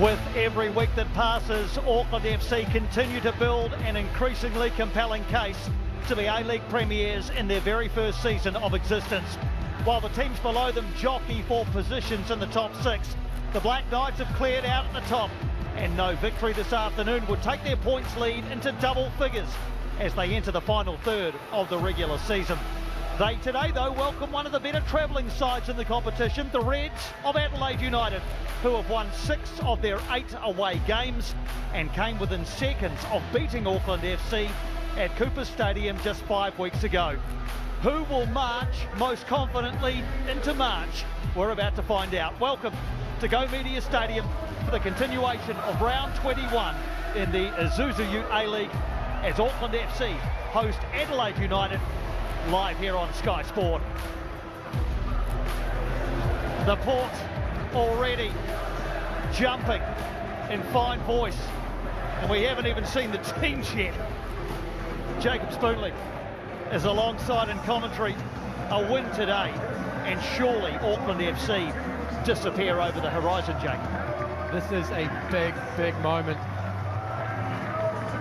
With every week that passes, Auckland FC continue to build an increasingly compelling case to be A-League premiers in their very first season of existence. While the teams below them jockey for positions in the top six, the Black Knights have cleared out at the top, and no victory this afternoon would take their points lead into double figures as they enter the final third of the regular season. They today, though, welcome one of the better travelling sides in the competition, the Reds of Adelaide United, who have won 6 of their 8 away games and came within seconds of beating Auckland FC at Cooper Stadium just 5 weeks ago. Who will march most confidently into March? We're about to find out. Welcome to Go Media Stadium for the continuation of round 21 in the Isuzu UTE A-League as Auckland FC host Adelaide United live here on Sky Sport. The Port already jumping in fine voice, and we haven't even seen the teams yet. Jacob Spoonley is alongside in commentary. A win today, and surely Auckland FC disappear over the horizon, Jake. This is a big moment.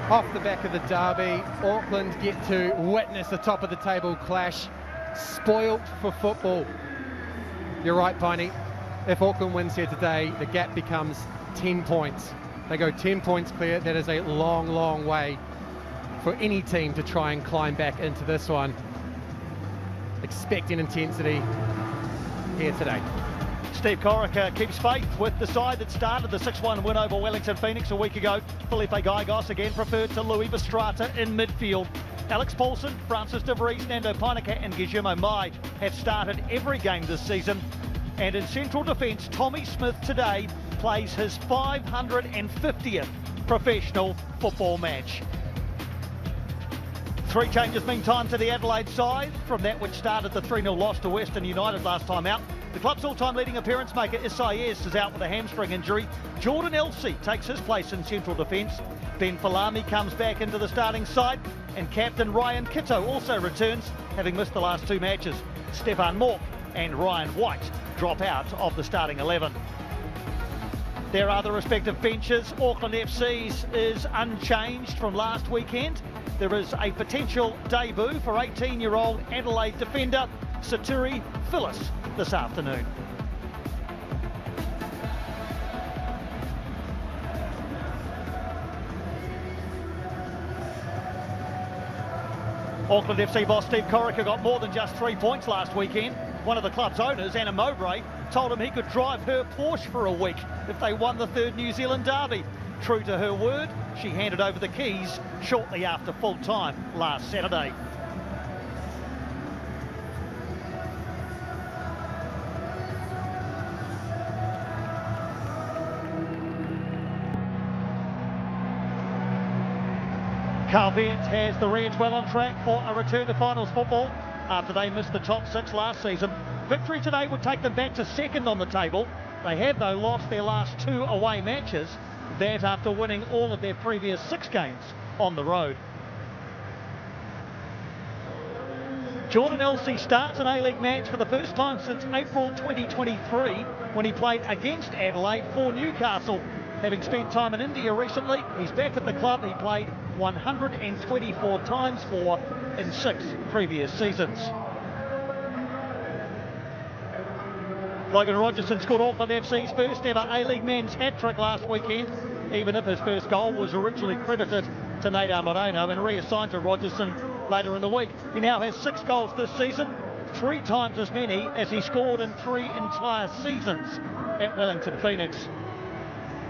Off the back of the derby, Auckland get to witness a top of the table clash. Spoilt for football. You're right, Piney. If Auckland wins here today, the gap becomes 10 points. They go 10 points clear. That is a long way for any team to try and climb back into this one. Expecting intensity here today. Steve Corica keeps faith with the side that started the 6-1 win over Wellington Phoenix a week ago. Felipe Gaigos again preferred to Louis Bastrata in midfield. Alex Paulson, Francis de Vries, Nando Painica and Guillermo Mai have started every game this season. And in central defence, Tommy Smith today plays his 550th professional football match. 3 changes meantime to the Adelaide side from that which started the 3-0 loss to Western United last time out. The club's all-time leading appearance maker Isaias is out with a hamstring injury. Jordan Elsey takes his place in central defence. Ben Falami comes back into the starting side, and captain Ryan Kitto also returns, having missed the last 2 matches. Stefan Mork and Ryan White drop out of the starting 11. There are the respective benches. Auckland FC's is unchanged from last weekend. There is a potential debut for 18-year-old Adelaide defender Saturi Phyllis this afternoon. Auckland FC boss Steve Corica got more than just 3 points last weekend. One of the club's owners, Anna Mowbray, told him he could drive her Porsche for a week if they won the 3rd New Zealand derby. True to her word, she handed over the keys shortly after full time last Saturday. Carl Bent has the Reds well on track for a return to finals football after they missed the top 6 last season. Victory today would take them back to 2nd on the table. They have, though, lost their last 2 away matches, that after winning all of their previous 6 games on the road. Jordan Elsey starts an A-League match for the first time since April 2023 when he played against Adelaide for Newcastle. Having spent time in India recently, he's back at the club he played 124 times for in 6 previous seasons. Logan Rogerson scored Auckland FC's first ever A-League men's hat-trick last weekend, even if his first goal was originally credited to Nader Moreno and reassigned to Rogerson later in the week. He now has 6 goals this season, 3 times as many as he scored in 3 entire seasons at Wellington Phoenix.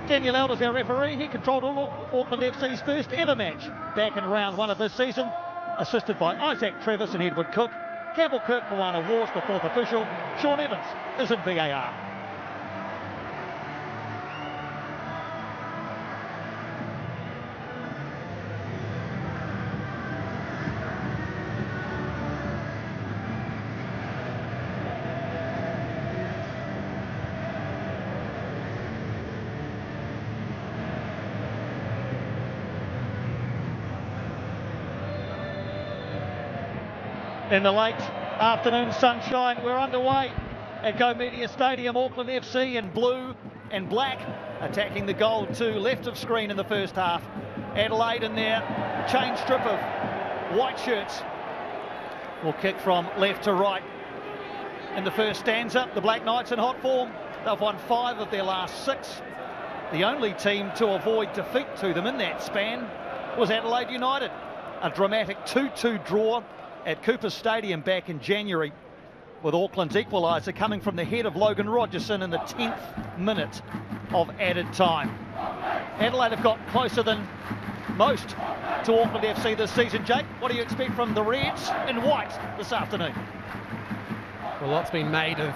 Daniel Elder's our referee. He controlled Auckland FC's first ever match back in round 1 of this season, assisted by Isaac Travis and Edward Cook. Campbell Kirk Moana Wars, the 4th official. Sean Evans is in VAR. In the late afternoon sunshine, we're underway at Go Media Stadium. Auckland FC in blue and black attacking the goal to left of screen in the first half. Adelaide in their chain strip of white shirts will kick from left to right. In the first stanza, the Black Knights in hot form. They've won 5 of their last 6. The only team to avoid defeat to them in that span was Adelaide United. A dramatic 2-2 draw at Cooper Stadium back in January, with Auckland's equaliser coming from the head of Logan Rogerson in the 10th minute of added time. Adelaide have got closer than most to Auckland FC this season. Jake, what do you expect from the Reds in white this afternoon? Well, a lot's been made of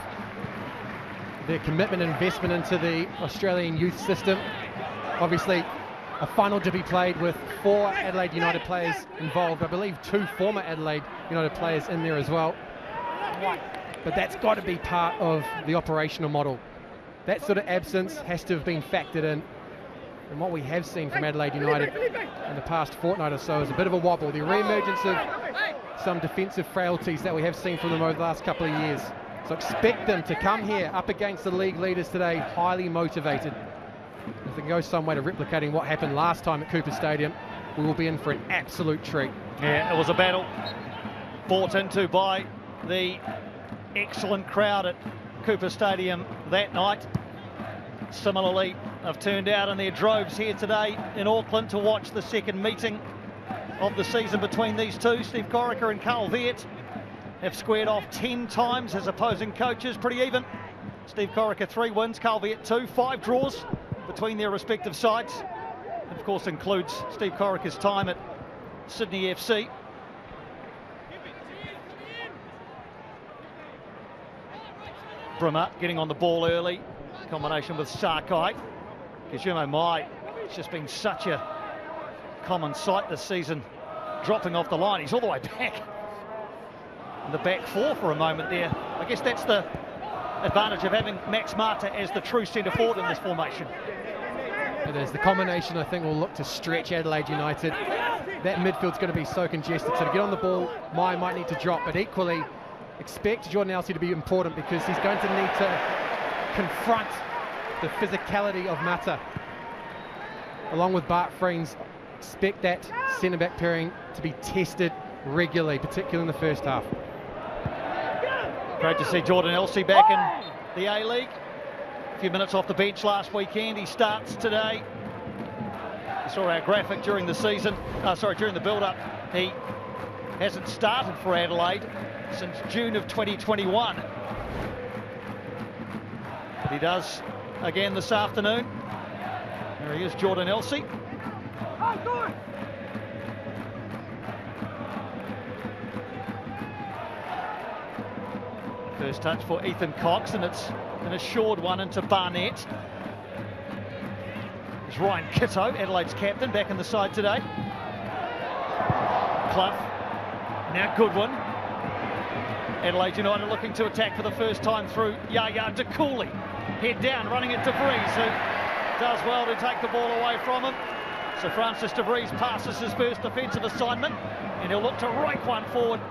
their commitment and investment into the Australian youth system. Obviously, a final to be played with 4 Adelaide United players involved. I believe 2 former Adelaide United players in there as well. But that's got to be part of the operational model. That sort of absence has to have been factored in. And what we have seen from Adelaide United in the past fortnight or so is a bit of a wobble. The re-emergence of some defensive frailties that we have seen from them over the last couple of years. So expect them to come here up against the league leaders today, highly motivated. If they can go some way to replicating what happened last time at Cooper Stadium, we will be in for an absolute treat. Yeah, it was a battle bought into by the excellent crowd at Cooper Stadium that night. Similarly, have turned out in their droves here today in Auckland to watch the second meeting of the season between these two. Steve Corica and Carl Viet have squared off 10 times as opposing coaches, pretty even. Steve Corica 3 wins, Carl Viet 2, 5 draws between their respective sides. Of course, includes Steve Corica's time at Sydney FC. Brimmer getting on the ball early, combination with Sakai. Kijumo Mai, it's just been such a common sight this season, dropping off the line. He's all the way back in the back 4 for a moment there. I guess that's the advantage of having Max Mata as the true centre forward in this formation. It is. The combination, I think, will look to stretch Adelaide United. That midfield's going to be so congested, so to get on the ball, Mai might need to drop, but equally expect Jordan Elsey to be important because he's going to need to confront the physicality of Mata. Along with Bart Freens, expect that centre-back pairing to be tested regularly, particularly in the first half. Great to see Jordan Elsey back in the A-League. A few minutes off the bench last weekend. He starts today. You saw our graphic during the season, during the build-up. He hasn't started for Adelaide since June of 2021. But he does again this afternoon. There he is, Jordan Elsey. First touch for Ethan Cox, and it's an assured one into Barnett. There's Ryan Kitto, Adelaide's captain, back in the side today. Clough, now Goodwin. Adelaide United looking to attack for the first time through Yaya De Cooley. Head down, running it to Vries, who does well to take the ball away from him. So Francis De Vries passes his first defensive assignment, and he'll look to rake one forward,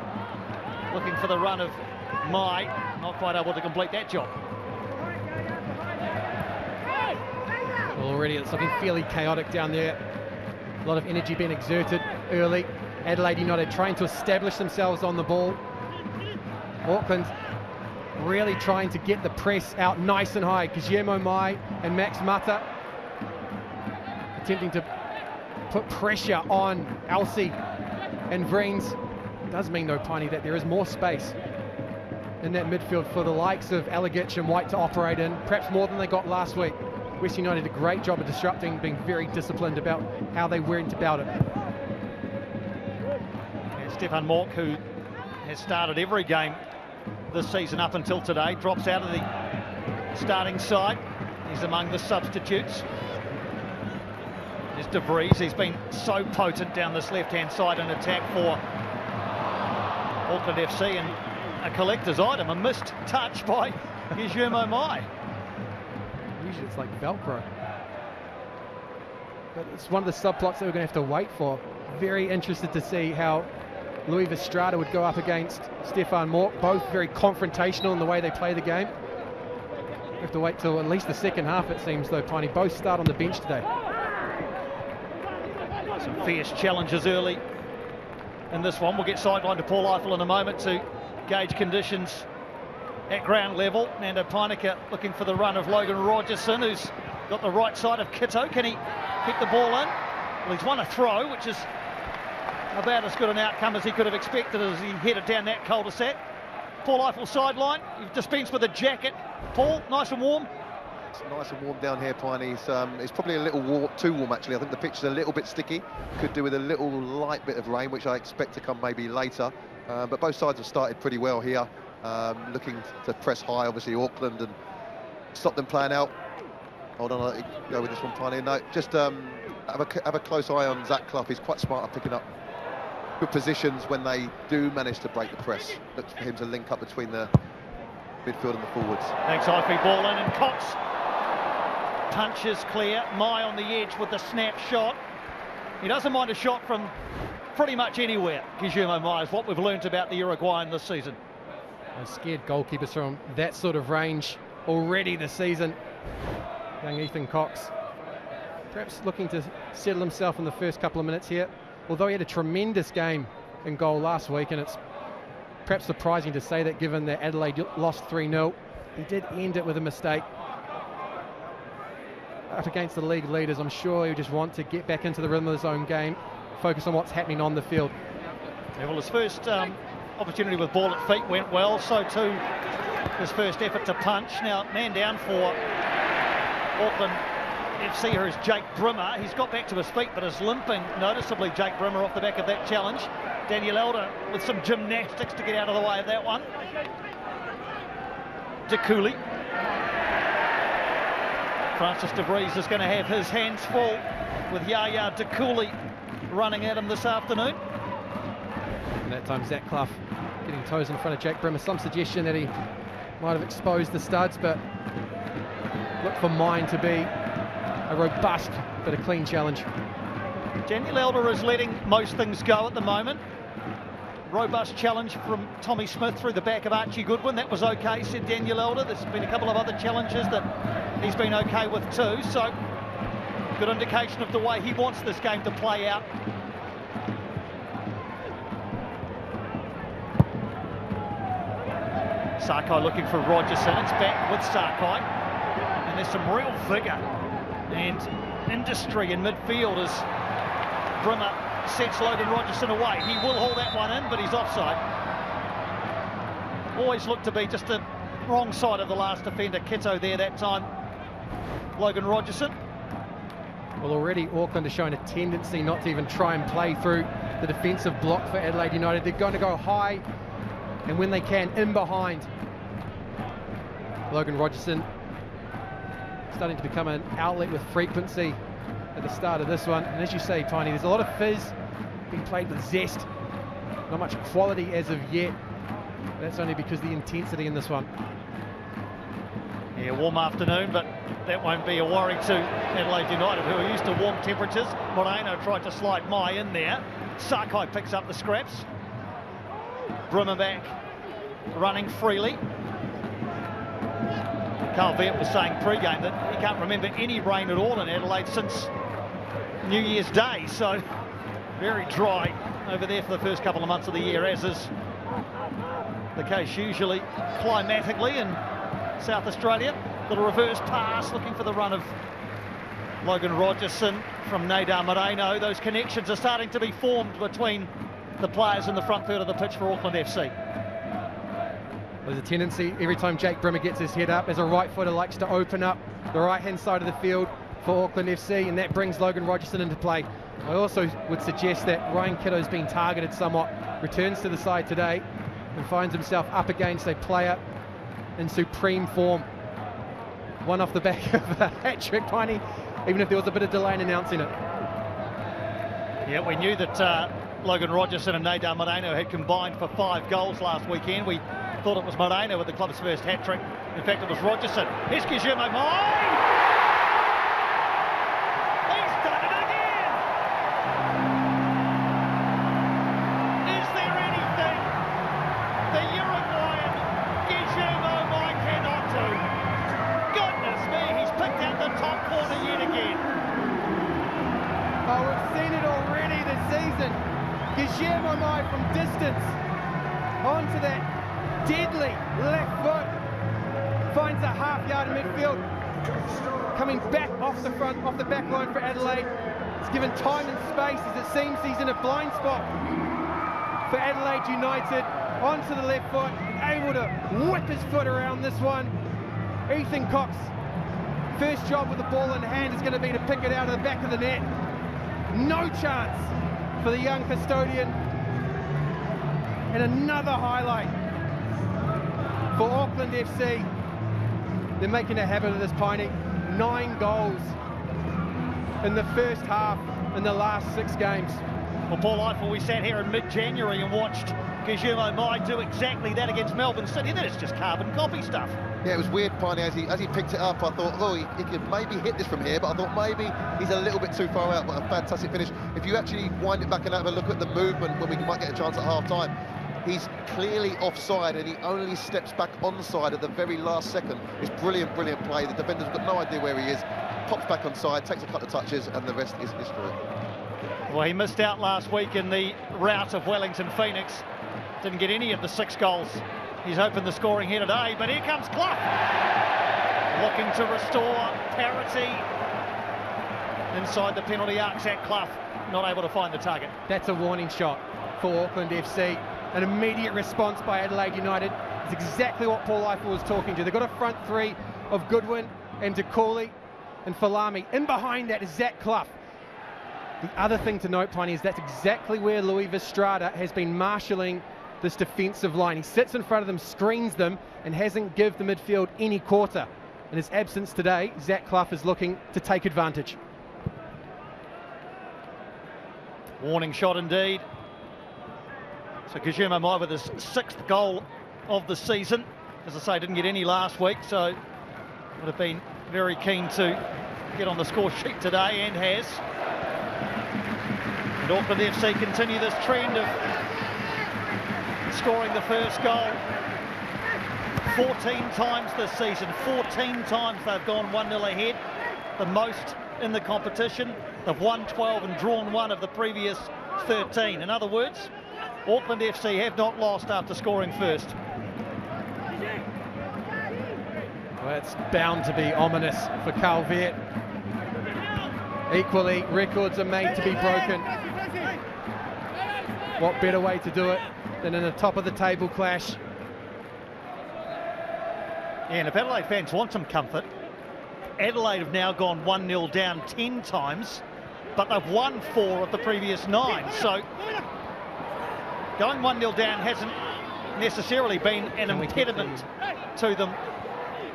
looking for the run of Mai, not quite able to complete that job. Well, already it's looking fairly chaotic down there. A lot of energy being exerted early. Adelaide United trying to establish themselves on the ball. Auckland really trying to get the press out nice and high. Kijumo Mai and Max Mata attempting to put pressure on Elsey and Vreens. Does mean though, Piney, that there is more space in that midfield for the likes of Alagic and White to operate in, perhaps more than they got last week. West United did a great job of disrupting, being very disciplined about how they went about it. And Stefan Mork, who has started every game this season up until today, drops out of the starting side. He's among the substitutes. There's De Vries. He's been so potent down this left-hand side in attack for Auckland FC, and a collector's item, a missed touch by Kijumo Mai. Usually it's like Velcro. But it's one of the subplots that we're going to have to wait for. Very interested to see how Louis Vestrada would go up against Stefan Mork. Both very confrontational in the way they play the game. We have to wait till at least the second half, it seems, though, Piney. Both start on the bench today. Some fierce challenges early in this one. We'll get sidelined to Paul Eiffel in a moment to gauge conditions at ground level. Nando Peinecker looking for the run of Logan Rogerson, who's got the right side of Kitto. Can he keep the ball in? Well, he's won a throw, which is about as good an outcome as he could have expected as he headed down that cul-de-sac. Paul Eiffel sideline. You've dispensed with a jacket. Paul, nice and warm. It's nice and warm down here, Piney. It's probably a little warm, too warm actually. I think the pitch is a little bit sticky. Could do with a little light bit of rain, which I expect to come maybe later. But both sides have started pretty well here. Looking to press high, obviously, Auckland, and stop them playing out. Hold on, I'll go with this one, Piney. No, just have a close eye on Zach Clough. He's quite smart at picking up good positions when they do manage to break the press. Looks for him to link up between the midfield and the forwards. Thanks, Ivy. Ball in, and Cox punches clear. Mai on the edge with the snap shot. He doesn't mind a shot from pretty much anywhere. Guillermo Mai is what we've learnt about the Uruguayan this season. Scared goalkeepers from that sort of range already this season. Young Ethan Cox perhaps looking to settle himself in the first couple of minutes here, although he had a tremendous game in goal last week, and it's perhaps surprising to say that given that Adelaide lost 3-0. He did end it with a mistake. Up against the league leaders, I'm sure he'll just want to get back into the rhythm of his own game, focus on what's happening on the field. Yeah, well, his first opportunity with ball at feet went well, so too his first effort to punch. Now, man down for Auckland FC here is Jake Brimmer. He's got back to his feet, but is limping noticeably, Jake Brimmer, off the back of that challenge. Daniel Elder with some gymnastics to get out of the way of that one. De Cooley. Francis de Vries is going to have his hands full with Yaya De Cooley running at him this afternoon. And that time Zach Clough getting toes in front of Jake Brimmer. Some suggestion that he might have exposed the studs, but look for mine to be a robust but a clean challenge. Daniel Elder is letting most things go at the moment. Robust challenge from Tommy Smith through the back of Archie Goodwin. That was okay, said Daniel Elder. There's been a couple of other challenges that he's been okay with too, so good indication of the way he wants this game to play out. Sakai looking for Rogerson. It's back with Sakai, and there's some real vigour and industry in midfield as Brimmer sets Logan Rogerson away. He will haul that one in, but he's offside. Always looked to be just the wrong side of the last defender, Kitto, there that time. Logan Rogerson. Well, already Auckland has shown a tendency not to even try and play through the defensive block for Adelaide United. They're going to go high, and when they can, in behind. Logan Rogerson starting to become an outlet with frequency at the start of this one. And as you say, Piney, there's a lot of fizz being played with zest. Not much quality as of yet. That's only because of the intensity in this one. Yeah, warm afternoon, but that won't be a worry to Adelaide United, who are used to warm temperatures. Moreno tried to slide Mai in there. Sakai picks up the scraps. Brimmer back, running freely. Carl Viet was saying pre-game that he can't remember any rain at all in Adelaide since New Year's Day, so very dry over there for the first couple of months of the year, as is the case usually climatically in South Australia. Little reverse pass looking for the run of Logan Rogerson from Nadar Moreno. Those connections are starting to be formed between the players in the front third of the pitch for Auckland FC. There's a tendency every time Jake Brimmer gets his head up, as a right footer, likes to open up the right-hand side of the field for Auckland FC, and that brings Logan Rogerson into play. I also would suggest that Ryan Kitto's been targeted somewhat, returns to the side today and finds himself up against a player in supreme form. One off the back of a hat-trick, Piney, even if there was a bit of delay in announcing it. Yeah, we knew that Logan Rogerson and Nadar Moreno had combined for 5 goals last weekend. We thought it was Moreno with the club's first hat-trick. In fact, it was Rogerson. Here's Guillermo Mai! He's done it again! Is there anything the Uruguayan Guillermo Mai cannot do? Guillermo Mai from distance onto that deadly left foot. Finds a half yard in midfield. Coming back off the back line for Adelaide. It's given time and space as it seems he's in a blind spot for Adelaide United. Onto the left foot, able to whip his foot around this one. Ethan Cox, first job with the ball in hand is going to be to pick it out of the back of the net. No chance for the young custodian. And another highlight for Auckland FC. They're making a habit of this, Piney. 9 goals in the first half in the last 6 games. Well, Paul Eiffel, we sat here in mid-January and watched Guillermo Mai do exactly that against Melbourne City. That is just carbon copy stuff. Yeah, it was weird, Piney, as he picked it up. I thought, oh, he could maybe hit this from here, but I thought maybe he's a little bit too far out, but a fantastic finish. If you actually wind it back and have a look at the movement when we might get a chance at half-time, he's clearly offside and he only steps back onside at the very last second. It's brilliant, brilliant play. The defender's got no idea where he is, pops back onside, takes a couple of touches, and the rest is history. Well, he missed out last week in the rout of Wellington Phoenix. Didn't get any of the 6 goals. He's opened the scoring here today, but here comes Clough. Looking to restore parity inside the penalty arc. Zach Clough not able to find the target. That's a warning shot for Auckland FC. An immediate response by Adelaide United. It's exactly what Paul Eiffel was talking to. They've got a front 3 of Goodwin and De Cooley and Falami. In behind that is Zach Clough. The other thing to note, Piney, is that's exactly where Louis Vistrada has been marshalling this defensive line. He sits in front of them, screens them, and hasn't given the midfield any quarter. In his absence today, Zach Clough is looking to take advantage. Warning shot indeed. So Guillermo Mai with his 6th goal of the season. As I say, didn't get any last week, so would have been very keen to get on the score sheet today, and has. And Auckland FC continue this trend of scoring the first goal 14 times this season. 14 times they've gone 1-0 ahead, the most in the competition. They've won 12 and drawn 1 of the previous 13. In other words, Auckland FC have not lost after scoring first. Well, it's bound to be ominous for Calvert. Equally, records are made to be broken. What better way to do it than in a top-of-the-table clash? Yeah, and if Adelaide fans want some comfort, Adelaide have now gone 1-0 down 10 times, but they've won 4 of the previous 9. So going 1-0 down hasn't necessarily been an impediment to them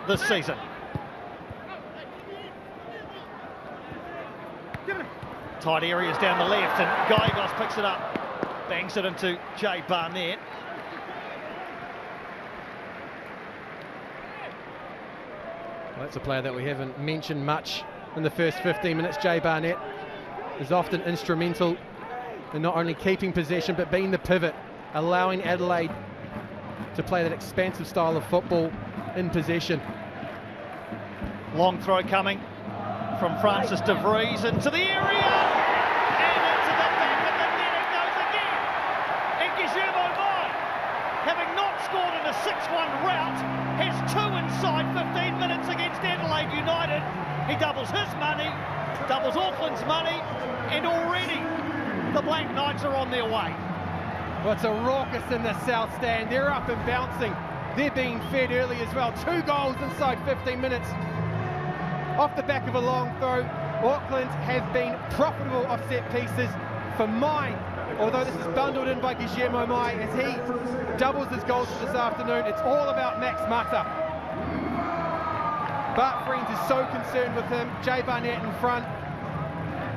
this season. Tight areas down the left, and Gallegos picks it up, bangs it into Jay Barnett. Well, that's a player that we haven't mentioned much in the first 15 minutes. Jay Barnett is often instrumental in not only keeping possession but being the pivot, allowing Adelaide to play that expansive style of football in possession. Long throw coming from Francis de Vries into the area, and into the back of the net it goes again. And Guillermo Mai, having not scored in a 6-1 rout, has 2 inside 15 minutes against Adelaide United. He doubles his money, doubles Auckland's money, and already the Black Knights are on their way. Well, it's a raucous in the south stand. They're up and bouncing. They're being fed early as well. 2 goals inside 15 minutes. Off the back of a long throw. Auckland have been profitable off set pieces for Mai, although this is bundled in by Guillermo Mai as he doubles his goals for this afternoon. It's all about Max Mata. Bart Friends is so concerned with him. Jay Barnett in front.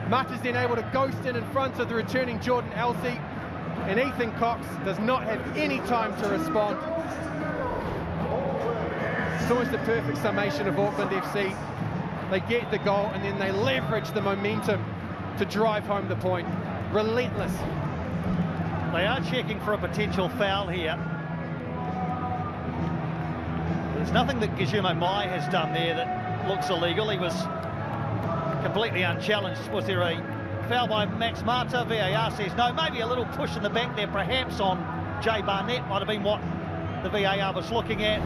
Mata's then able to ghost in front of the returning Jordan Elsey, and Ethan Cox does not have any time to respond. It's almost a perfect summation of Auckland FC. They get the goal and then they leverage the momentum to drive home the point. Relentless. They are checking for a potential foul here. There's nothing that Guillermo Mai has done there that looks illegal. He was completely unchallenged. Was there a Foul by Max Mata. VAR says no. Maybe a little push in the back there, perhaps on Jay Barnett. Might have been what the VAR was looking at.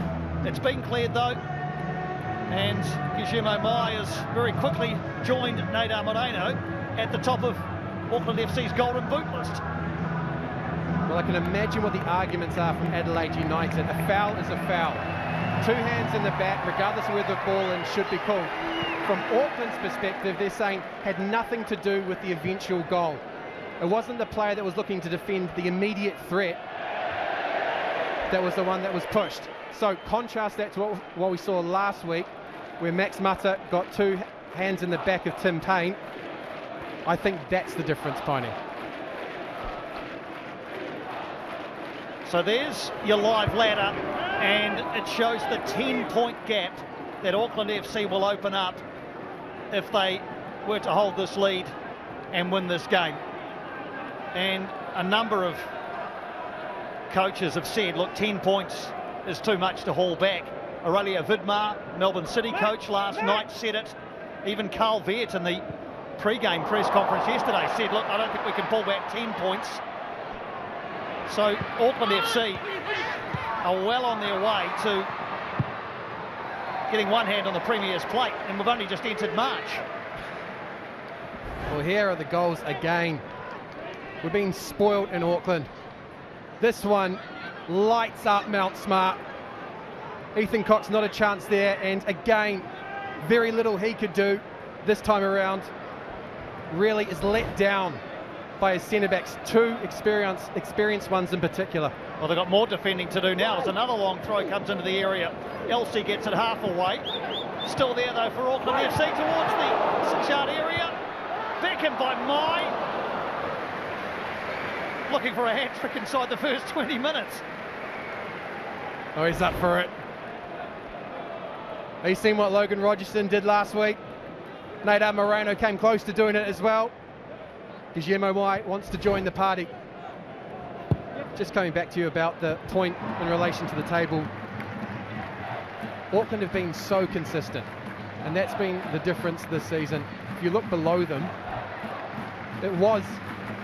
It's been cleared though. And Guillermo Mai has very quickly joined Neidar Moreno at the top of Auckland FC's golden boot list. Well, I can imagine what the arguments are from Adelaide United. A foul is a foul. 2 hands in the back, regardless of where the ball in, should be called. From Auckland's perspective, they're saying had nothing to do with the eventual goal. It wasn't the player that was looking to defend the immediate threat that was the one that was pushed. So contrast that to what we saw last week, where Max Mata got 2 hands in the back of Tim Payne. I think that's the difference, Piney. So there's your live ladder, and it shows the 10-point gap that Auckland FC will open up if they were to hold this lead and win this game. And a number of coaches have said, look, 10 points is too much to haul back. Aurelio Vidmar, Melbourne City coach, last night said it. Even Carl Veert in the pre-game press conference yesterday said, look, I don't think we can pull back 10 points. So Auckland FC are well on their way to getting one hand on the Premier's plate, and we've only just entered March. Well, here are the goals again. We're being spoiled in Auckland. This one lights up Mount Smart. Ethan Cox, not a chance there, and again, very little he could do this time around. Really is let down by his centre-backs, 2 experienced ones in particular. Well, they've got more defending to do now as another long throw comes into the area. Elsie gets it half away. Still there, though, for Auckland FC towards the 6-yard area. Beckoned by Mai. Looking for a hat-trick inside the first 20 minutes. Oh, he's up for it. He's seen what Logan Rogerson did last week. Neidar Moreno came close to doing it as well. Guillermo Mai wants to join the party. Just coming back to you about the point in relation to the table. Auckland have been so consistent, and that's been the difference this season. If you look below them, it was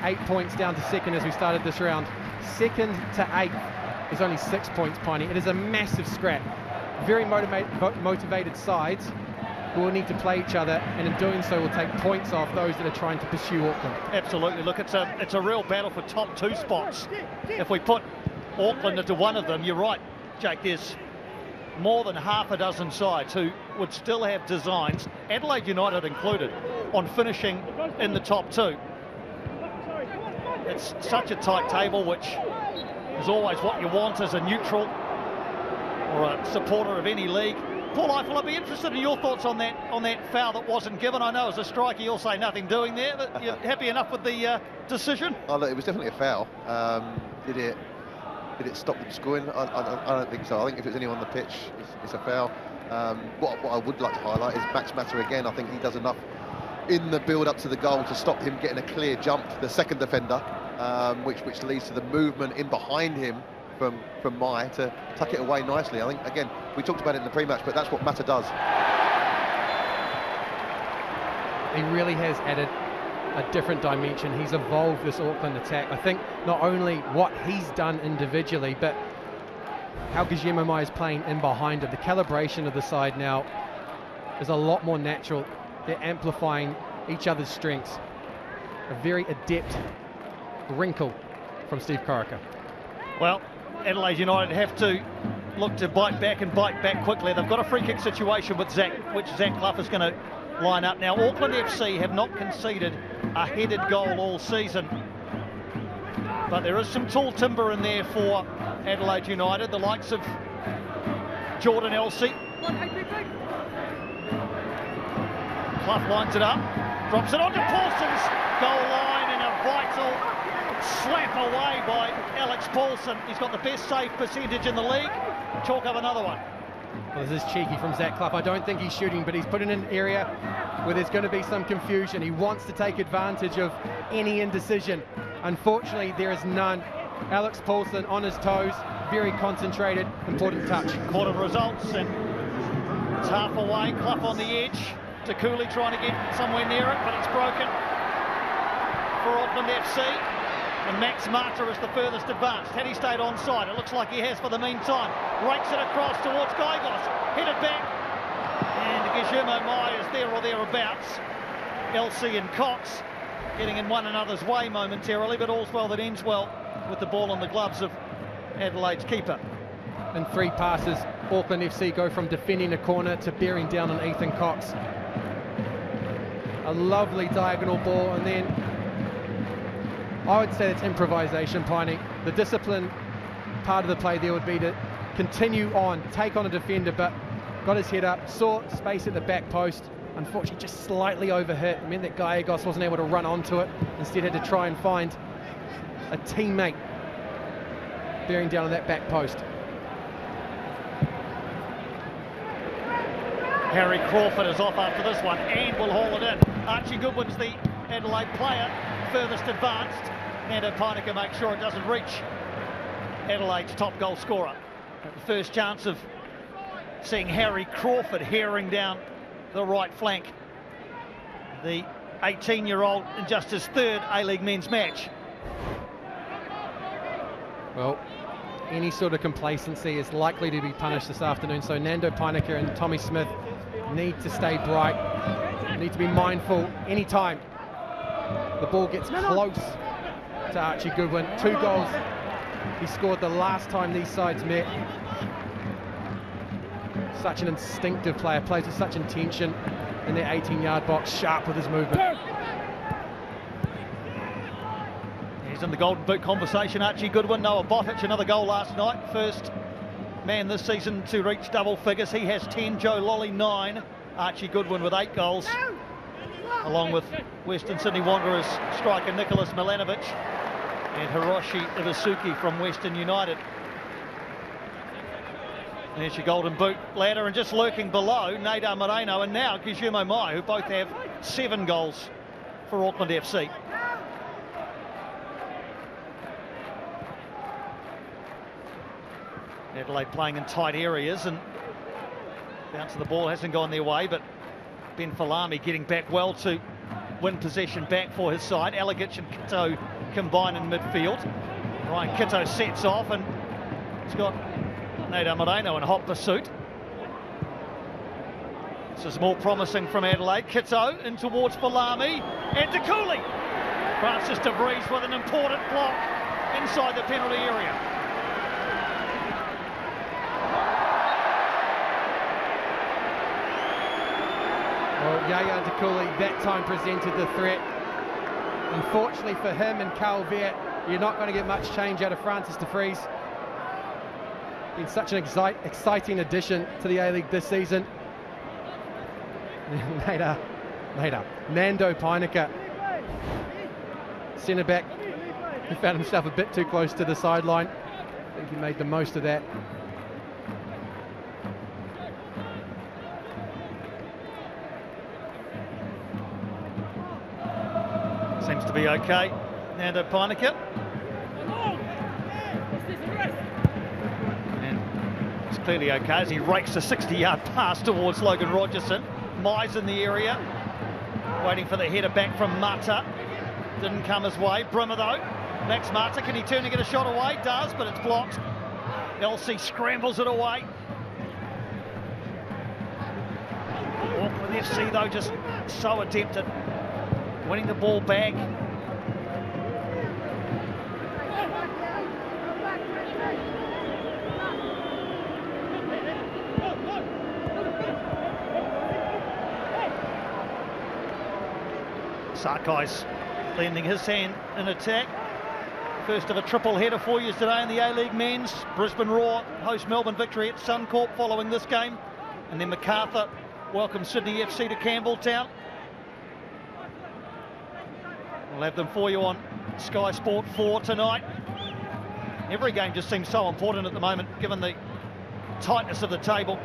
8 points down to second as we started this round. Second to 8th is only 6 points, Piney. It is a massive scrap. Very motivated sides who will need to play each other, and in doing so will take points off those that are trying to pursue Auckland. Absolutely. Look, it's a real battle for top 2 spots. If we put Auckland into one of them, you're right, Jake, there's more than half a dozen sides who would still have designs, Adelaide United included, on finishing in the top 2. It's such a tight table, which is always what you want as a neutral or a supporter of any league. Paul Eiffel, I'd be interested in your thoughts on that foul that wasn't given. I know as a striker you'll say nothing doing there, but you're happy enough with the decision? Oh, look, it was definitely a foul. Did it stop them scoring? I don't think so. I think if it's anyone on the pitch, it's a foul. What I would like to highlight is Max Mata again. I think he does enough in the build-up to the goal to stop him getting a clear jump, the second defender, which leads to the movement in behind him from Mai to tuck it away nicely. I think, again, we talked about it in the pre-match, but that's what Mata does. He really has added a different dimension. He's evolved this Auckland attack. I think not only what he's done individually, but how Guillermo Mai is playing in behind him. The calibration of the side now is a lot more natural. They're amplifying each other's strengths. A very adept wrinkle from Steve Corica. Well, Adelaide United have to look to bite back quickly. They've got a free kick situation with which Zach Clough is going to line up. Now, Auckland FC have not conceded a headed goal all season, but there is some tall timber in there for Adelaide United, the likes of Jordan Elsie. Clough lines it up, drops it onto Paulson's goal line, and a vital slap away by Alex Paulson. He's got the best save percentage in the league. Chalk up another one. Well, this is cheeky from Zach Clough. I don't think he's shooting, but he's put in an area where there's going to be some confusion. He wants to take advantage of any indecision. Unfortunately, there is none. Alex Paulson on his toes, very concentrated, important touch. Quarter results, and it's half away. Clough on the edge. Cooley trying to get somewhere near it, but it's broken. for Auckland FC. And Max Mata is the furthest advanced. Had he stayed onside, it looks like he has for the meantime. Rakes it across towards Gygos. Headed back. And Guillermo Mai is there or thereabouts. Elsie and Cox getting in one another's way momentarily, but all's well that ends well with the ball on the gloves of Adelaide's keeper. In 3 passes, Auckland FC go from defending a corner to bearing down on Ethan Cox. A lovely diagonal ball, and then I would say it's improvisation, Piney. The discipline part of the play there would be to continue on, take on a defender, but got his head up, saw space at the back post, unfortunately just slightly overhit. It meant that Gallegos wasn't able to run onto it, instead had to try and find a teammate bearing down on that back post. Harry Crawford is off after this one and will haul it in. Archie Goodwin's the Adelaide player, furthest advanced. Nando Pyneka makes sure it doesn't reach Adelaide's top goal scorer. The first chance of seeing Harry Crawford herring down the right flank. The 18-year-old in just his 3rd A-League men's match. Well, any sort of complacency is likely to be punished this afternoon, so Nando Pyneka and Tommy Smith need to stay bright, need to be mindful anytime the ball gets close to Archie Goodwin. 2 goals he scored the last time these sides met. Such an instinctive player, plays with such intention in their 18-yard box, sharp with his movement. He's in the Golden Boot conversation, Archie Goodwin. Noah Botic, another goal last night. First man this season to reach double figures. He has 10, Joe Lolly 9. Archie Goodwin with 8 goals, along with Western Sydney Wanderers striker Nicholas Milanovic and Hiroshi Iwasuki from Western United. There's your Golden Boot ladder, and just lurking below, Nadar Moreno and now Guillermo Mai, who both have 7 goals for Auckland FC. Adelaide playing in tight areas, and bounce of the ball hasn't gone their way, but Ben Falami getting back well to win possession back for his side. Alagic and Kitto combine in midfield. Ryan Kitto sets off, and he's got Nadar Moreno in hot pursuit. This is more promising from Adelaide. Kitto in towards Falami and De Cooley. Francis de Vries with an important block inside the penalty area. Well, Yaya De Cooley that time presented the threat. Unfortunately for him and Calvert, you're not going to get much change out of Francis de Vries. Been such an exciting addition to the A-League this season. Nando Pyneka, centre back, he found himself a bit too close to the sideline. I think he made the most of that. Seems to be okay, Nando Pyneka. And it's clearly okay as he rakes a 60-yard pass towards Logan Rogerson. Mai's in the area, waiting for the header back from Mata. Didn't come his way. Brimmer though. Max Mata, can he turn and get a shot away? Does, but it's blocked. Elsie scrambles it away. Auckland FC though just so adept at winning the ball back. Sarkai's lending his hand in attack. First of a triple header for you today in the A-League men's. Brisbane Roar host Melbourne Victory at Suncorp following this game. And then MacArthur welcomes Sydney FC to Campbelltown. We'll have them for you on Sky Sport 4 tonight. Every game just seems so important at the moment, given the tightness of the table.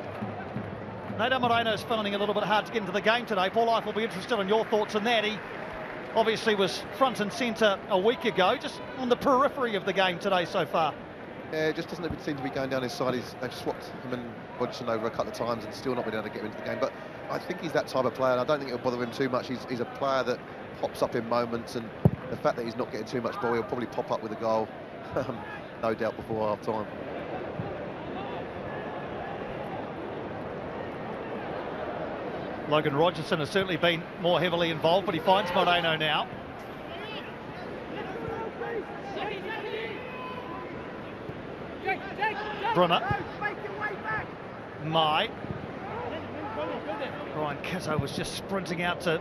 Nadar Moreno's finding it a little bit hard to get into the game today. Paul Ife will be interested in your thoughts on that. He obviously was front and centre a week ago, just on the periphery of the game today so far. Yeah, it just doesn't seem to be going down his side. They've swapped him and Rogerson over a couple of times and still not been able to get him into the game. But I think he's that type of player, and I don't think it'll bother him too much. He's a player that pops up in moments and the fact that he's not getting too much ball, he'll probably pop up with a goal, no doubt, before half-time. Logan Rogerson has certainly been more heavily involved, but he finds Moreno now. Brunner. Mai. Brian Kitto was just sprinting out to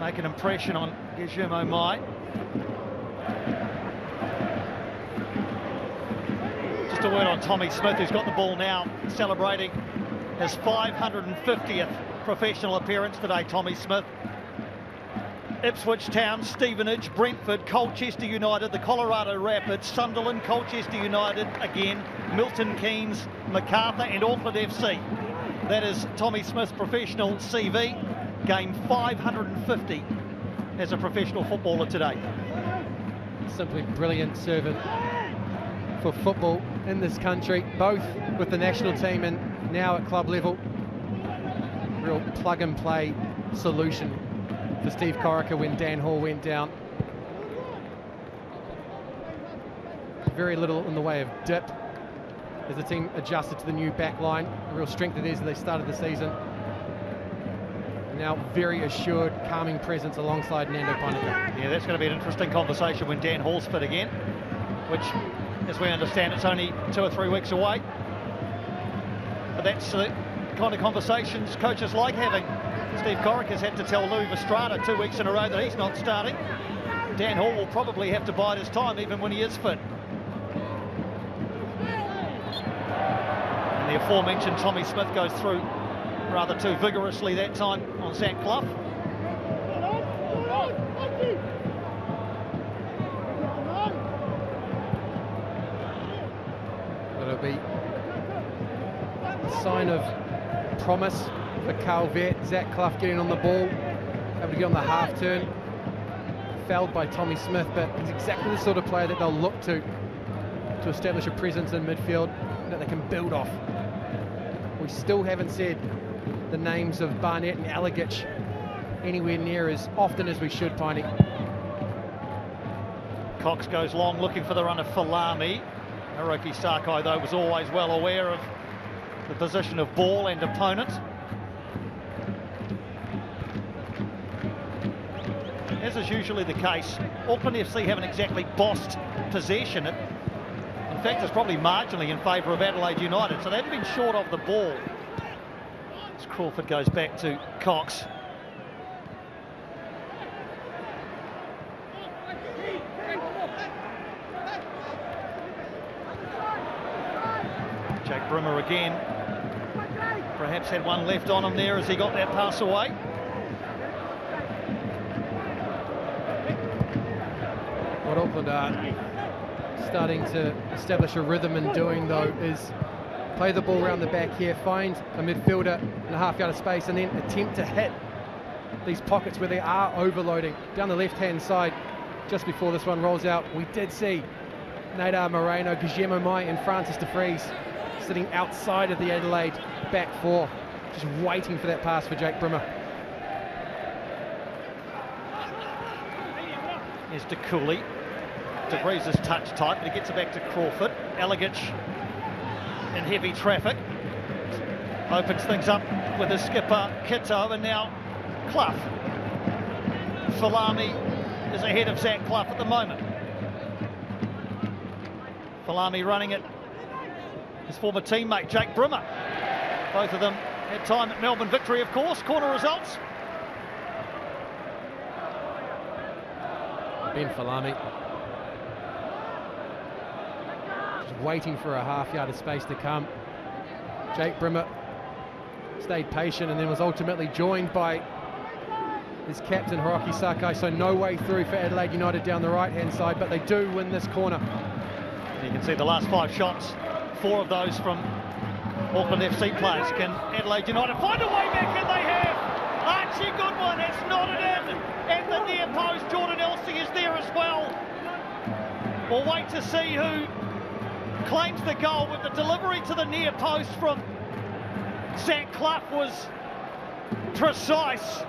make an impression on Guillermo Mai. Just a word on Tommy Smith, who's got the ball now, celebrating his 550th professional appearance today, Tommy Smith. Ipswich Town, Stevenage, Brentford, Colchester United, the Colorado Rapids, Sunderland, Colchester United again, Milton Keynes, Macarthur and Auckland FC. That is Tommy Smith's professional CV. Game 550 as a professional footballer today. Simply brilliant servant for football in this country, both with the national team and now at club level. Real plug and play solution for Steve Corica when Dan Hall went down. Very little in the way of dip as the team adjusted to the new back line. A real strength it is as they started the season. Now very assured, calming presence alongside Nando Pineca. Yeah, that's going to be an interesting conversation when Dan Hall's fit again, which, as we understand, it's only 2 or 3 weeks away. But that's the kind of conversations coaches like having. Steve Corica's had to tell Louis Vestrada 2 weeks in a row that he's not starting. Dan Hall will probably have to bide his time even when he is fit. And the aforementioned Tommy Smith goes through rather too vigorously that time on Zach Clough. It'll be a sign of promise for Carl Vett. Zach Clough getting on the ball, able to get on the half turn, fouled by Tommy Smith, but he's exactly the sort of player that they'll look to establish a presence in midfield that they can build off. We still haven't said the names of Barnett and Alagich anywhere near as often as we should, Piney. Cox goes long looking for the run of Falami. Hiroki Sakai, though, was always well aware of the position of ball and opponent. As is usually the case, Auckland FC haven't exactly bossed possession. In fact, it's probably marginally in favour of Adelaide United, so they haven't been short of the ball. As Crawford goes back to Cox. Jake Brimmer again. Perhaps had one left on him there as he got that pass away. What Auckland are starting to establish a rhythm in doing, though, is play the ball around the back here, find a midfielder in a half yard of space, and then attempt to hit these pockets where they are overloading. Down the left-hand side, just before this one rolls out, we did see Nadar Moreno, Guillermo Mai and Francis de Vries sitting outside of the Adelaide back four, just waiting for that pass for Jake Brimmer. Here's De Cooley. De Vries is touch tight, but he gets it back to Crawford. Alagich in heavy traffic. Opens things up with his skipper, Kitto, and now Clough. Falami is ahead of Zach Clough at the moment. Falami running it. His former teammate, Jake Brimmer. Both of them had time at Melbourne Victory, of course. Corner results. Ben Falami just waiting for a half yard of space to come. Jake Brimmer stayed patient and then was ultimately joined by his captain Hiroki Sakai, so no way through for Adelaide United down the right hand side, but they do win this corner. You can see the last 5 shots, 4 of those from Auckland FC players. Can Adelaide United find a way back? And they have. Archie Goodwin has nodded in, and the near post, Jordan Elsey, is there as well. We'll wait to see who claims the goal, with the delivery to the near post from Zach Clough was precise,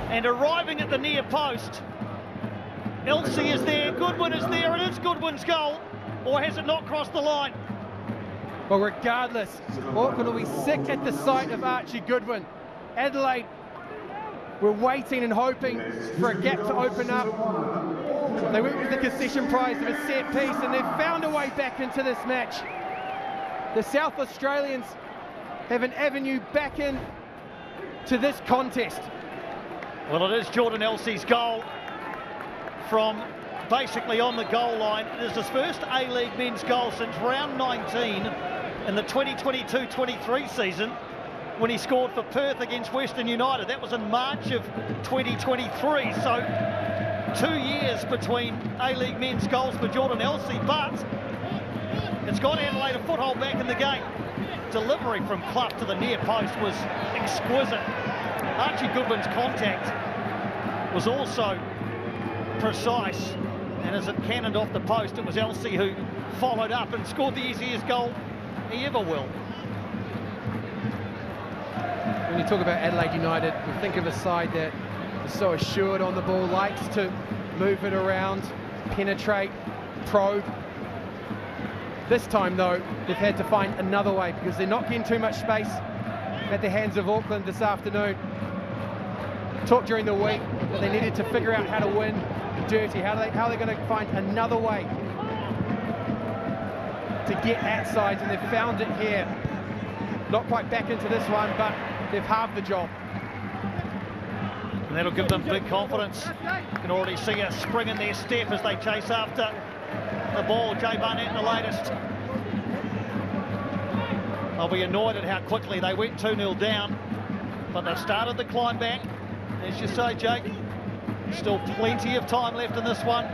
and arriving at the near post Elsie is there, Goodwin is there, it is Goodwin's goal, or has it not crossed the line? Well, regardless, Auckland will be sick at the sight of Archie Goodwin. Adelaide, we're waiting and hoping for a gap to open up. They went with the concession prize of a set piece, and they've found a way back into this match. The South Australians have an avenue back in to this contest. Well, it is Jordan Elsie's goal from basically on the goal line. It is his first A-League men's goal since round 19 in the 2022-23 season, when he scored for Perth against Western United. That was in March of 2023, so 2 years between A-League men's goals for Jordan Elsie, but it's got Adelaide a foothold back in the game. Delivery from Clough to the near post was exquisite. Archie Goodwin's contact was also precise, and as it cannoned off the post, it was Elsie who followed up and scored the easiest goal he ever will. When you talk about Adelaide United, you think of a side that is so assured on the ball, likes to move it around, penetrate, probe. This time, though, they've had to find another way because they're not getting too much space at the hands of Auckland this afternoon. Talked during the week that they needed to figure out how to win dirty, how are they going to find another way to get at sides, and they've found it here. Not quite back into this one, but they've halved the job. And that'll give them big confidence. You can already see a spring in their step as they chase after the ball. Jay Barnett in the latest. They'll be annoyed at how quickly they went 2-0 down, but they've started the climb back. As you say, Jake, still plenty of time left in this one.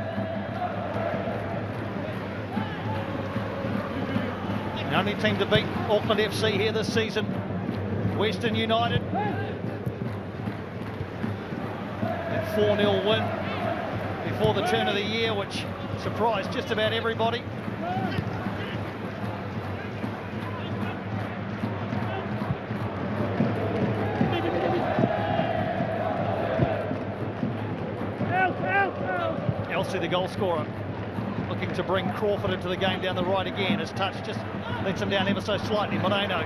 The only team to beat Auckland FC here this season, Western United. That 4-0 win before the turn of the year, which surprised just about everybody. Elsie, the goal scorer, looking to bring Crawford into the game down the right again. His touch just lets him down ever so slightly. Moreno.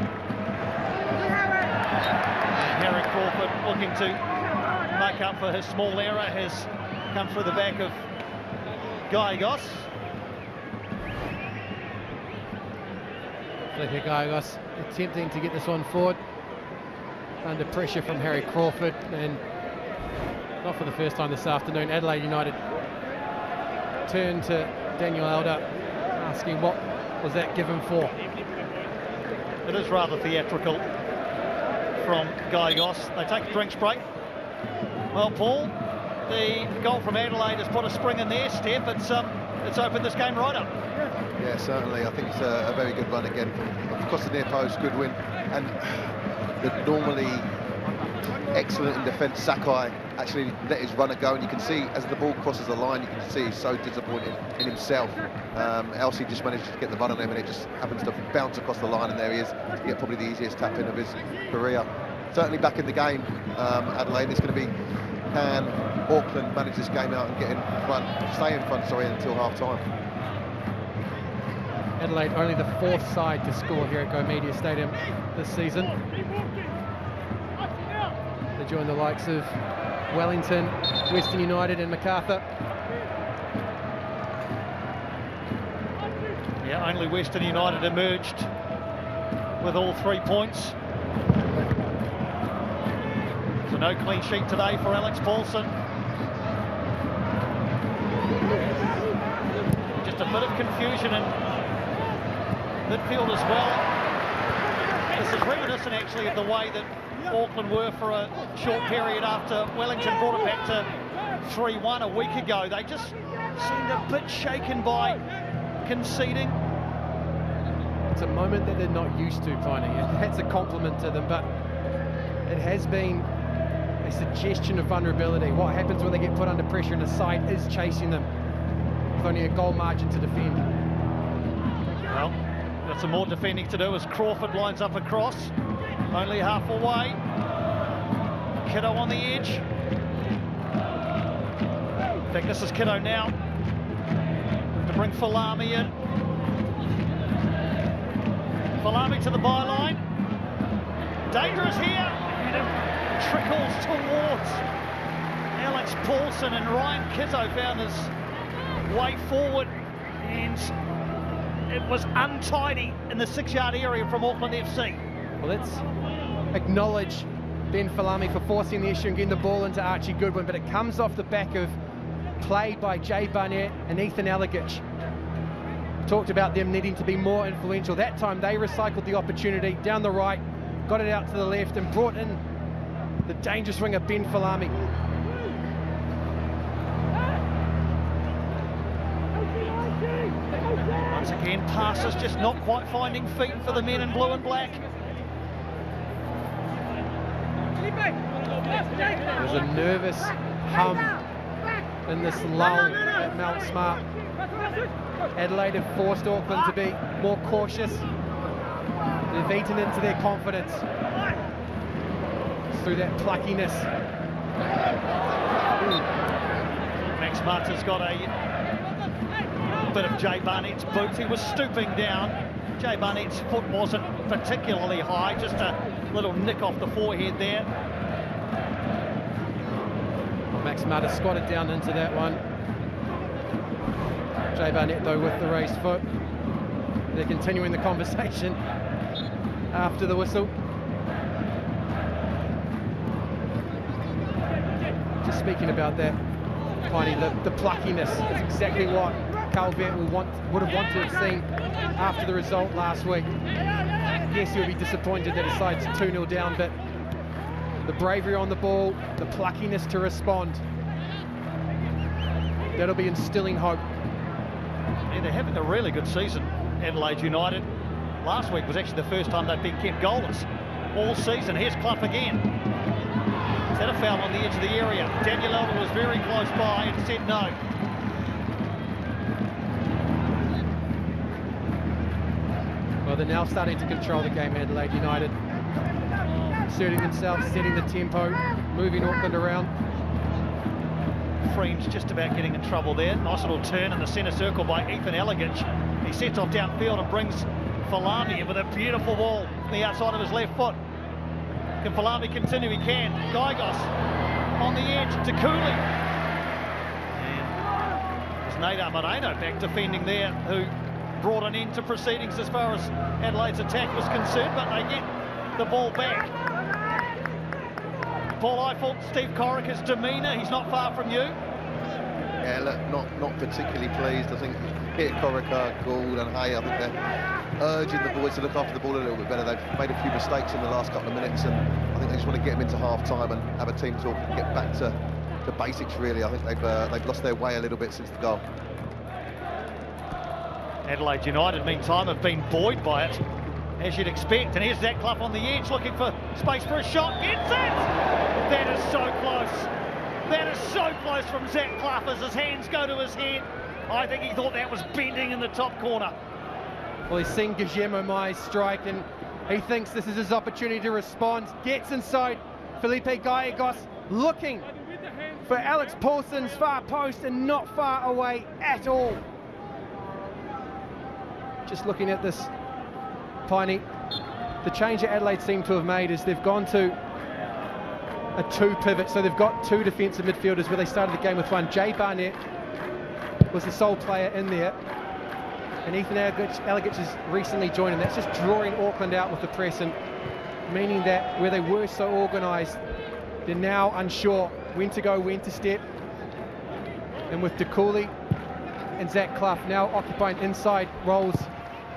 Harry Crawford looking to make up for his small error, has come through the back of Gallegos. Felipe Gallegos attempting to get this one forward under pressure from Harry Crawford, and not for the first time this afternoon. Adelaide United turn to Daniel Elder, asking what was that given for. It is rather theatrical from Gallegos. They take a drinks break. Well, Paul, the goal from Adelaide has put a spring in their step. It's opened this game right up. Yeah, certainly. I think it's a very good run again from across the near post. Good win, and the normally excellent in defence Sakai actually let his runner go, and you can see as the ball crosses the line, you can see he's so disappointed in himself. Elsie just managed to get the run on him, and it just happens to bounce across the line, and there he is to get probably the easiest tap in of his career. Certainly back in the game, Adelaide. It's going to be, can Auckland manage this game out and get in front, stay in front, sorry, until half time. Adelaide only the fourth side to score here at Go Media Stadium this season. They join the likes of Wellington, Western United and MacArthur. Yeah, only Western United emerged with all 3 points. So no clean sheet today for Alex Paulson. Just a bit of confusion in midfield as well. This is reminiscent actually of the way that Auckland were for a short period after Wellington brought it back to 3-1 a week ago. They just seemed a bit shaken by conceding. It's a moment that they're not used to, Piney, and that's a compliment to them, but it has been a suggestion of vulnerability. What happens when they get put under pressure and the side is chasing them with only a goal margin to defend? Well, got some more defending to do as Crawford lines up across. Only half away. Kiddo on the edge. think this is Kiddo now to bring Falami in. Falami to the byline. Dangerous here, and it trickles towards Alex Paulson, and Ryan Kiddo found his way forward, and it was untidy in the 6-yard area from Auckland FC. Well, let's acknowledge Ben Falami for forcing the issue and getting the ball into Archie Goodwin, but it comes off the back of play by Jay Barnett and Ethan Allegich. Talked about them needing to be more influential. That time they recycled the opportunity down the right, got it out to the left and brought in the dangerous winger Ben Falami. Once again, passes just not quite finding feet for the men in blue and black. There's a nervous hum in this lull at Mount Smart. Adelaide have forced Auckland to be more cautious. They've eaten into their confidence through that pluckiness. Max Martin's got a bit of Jay Barnett's boots. He was stooping down. Jay Barnett's foot wasn't particularly high, just a little nick off the forehead there. Max Martin squatted down into that one. Jay Barnett, though, with the raised foot. They're continuing the conversation after the whistle. Just speaking about that, Piney, the pluckiness is exactly what Calvert would have wanted to have seen after the result last week. Yes, he'll be disappointed that his side's 2-0 down, but the bravery on the ball, the pluckiness to respond, that'll be instilling hope. Yeah, they're having a really good season, Adelaide United. Last week was actually the first time they've been kept goalless all season. Here's Clough again. Is that a foul on the edge of the area? Daniel Elder was very close by and said no. Well, they're now starting to control the game, Adelaide United. Asserting themselves, setting the tempo, moving Auckland around. Freem's just about getting in trouble there. Nice little turn in the centre circle by Ethan Allegich. He sets off downfield and brings Falami in with a beautiful ball on the outside of his left foot. Can Falami continue? He can. Gygos on the edge to Cooley. And there's Nader Moreno back defending there, who brought an end to proceedings as far as Adelaide's attack was concerned, but they get the ball back. Paul Eiffel, Steve Corica's demeanour, he's not far from you. Yeah, look, not particularly pleased. I think here Corica, Gould and Hay, I think they're urging the boys to look after the ball a little bit better. They've made a few mistakes in the last couple of minutes, and I think they just want to get them into half-time and have a team talk and get back to the basics, really. I think they've lost their way a little bit since the goal. Adelaide United, meantime, have been buoyed by it, as you'd expect. And here's Zach Clough on the edge, looking for space for a shot. Gets it! That is so close. That is so close from Zach Clough as his hands go to his head. I think he thought that was bending in the top corner. Well, he's seen Guillermo Mai strike, and he thinks this is his opportunity to respond. Gets inside. Felipe Gallegos looking for Alex Paulson's far post, and not far away at all. Just looking at this, Piney, the change that Adelaide seem to have made is they've gone to a 2 pivot, so they've got 2 defensive midfielders where they started the game with 1. Jay Barnett was the sole player in there, and Ethan Allegich has recently joined, and that's just drawing Auckland out with the press, and meaning that where they were so organised, they're now unsure when to go, when to step. And with De Cooley and Zach Clough now occupying inside roles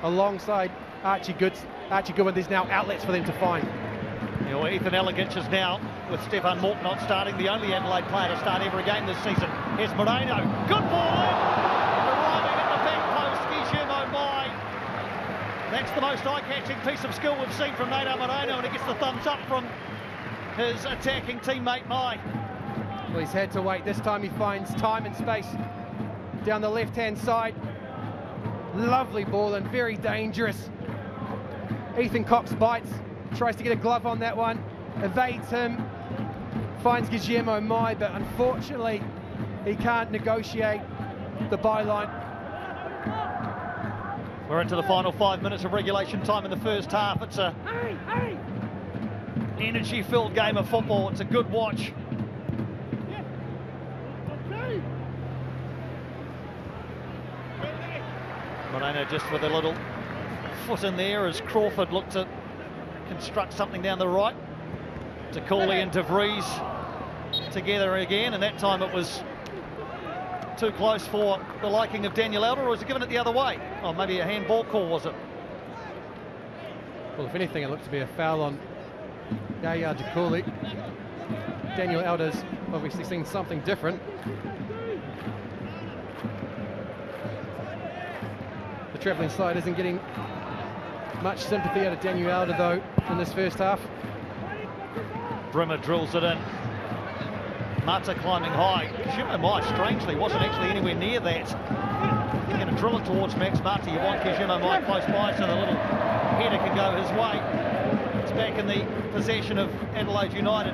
alongside Archie Goodwin, there's now outlets for them to find. You know, Ethan Allegich is now, with Stefan Morton not starting, the only Adelaide player to start every game this season. Here's Moreno. Good ball! Arriving at the back post, Guillermo Mai. That's the most eye-catching piece of skill we've seen from Nader Moreno, and he gets the thumbs up from his attacking teammate Mai. Well, he's had to wait. This time he finds time and space down the left-hand side. Lovely ball and very dangerous. Ethan Cox bites, tries to get a glove on that one, evades him, finds Guillermo Mai, but unfortunately He can't negotiate the byline. We're into the final 5 minutes of regulation time in the first half. It's a energy-filled game of football. It's a good watch. Moreno just with a little foot in there as Crawford looked to construct something down the right. To Cooley and De Vries together again, and that time it was too close for the liking of Daniel Elder, or was it given it the other way? Oh, maybe a handball call, was it? Well, if anything, it looked to be a foul on Yaya De Cooley. Daniel Elder's obviously seen something different. The travelling side isn't getting much sympathy out of Daniel Elder, though, in this first half. Brimmer drills it in. Mata climbing high. Kijimo Mai, strangely, wasn't actually anywhere near that. You're going to drill it towards Max Mata. You want Kijimo Mai close by so the little header can go his way. It's back in the possession of Adelaide United.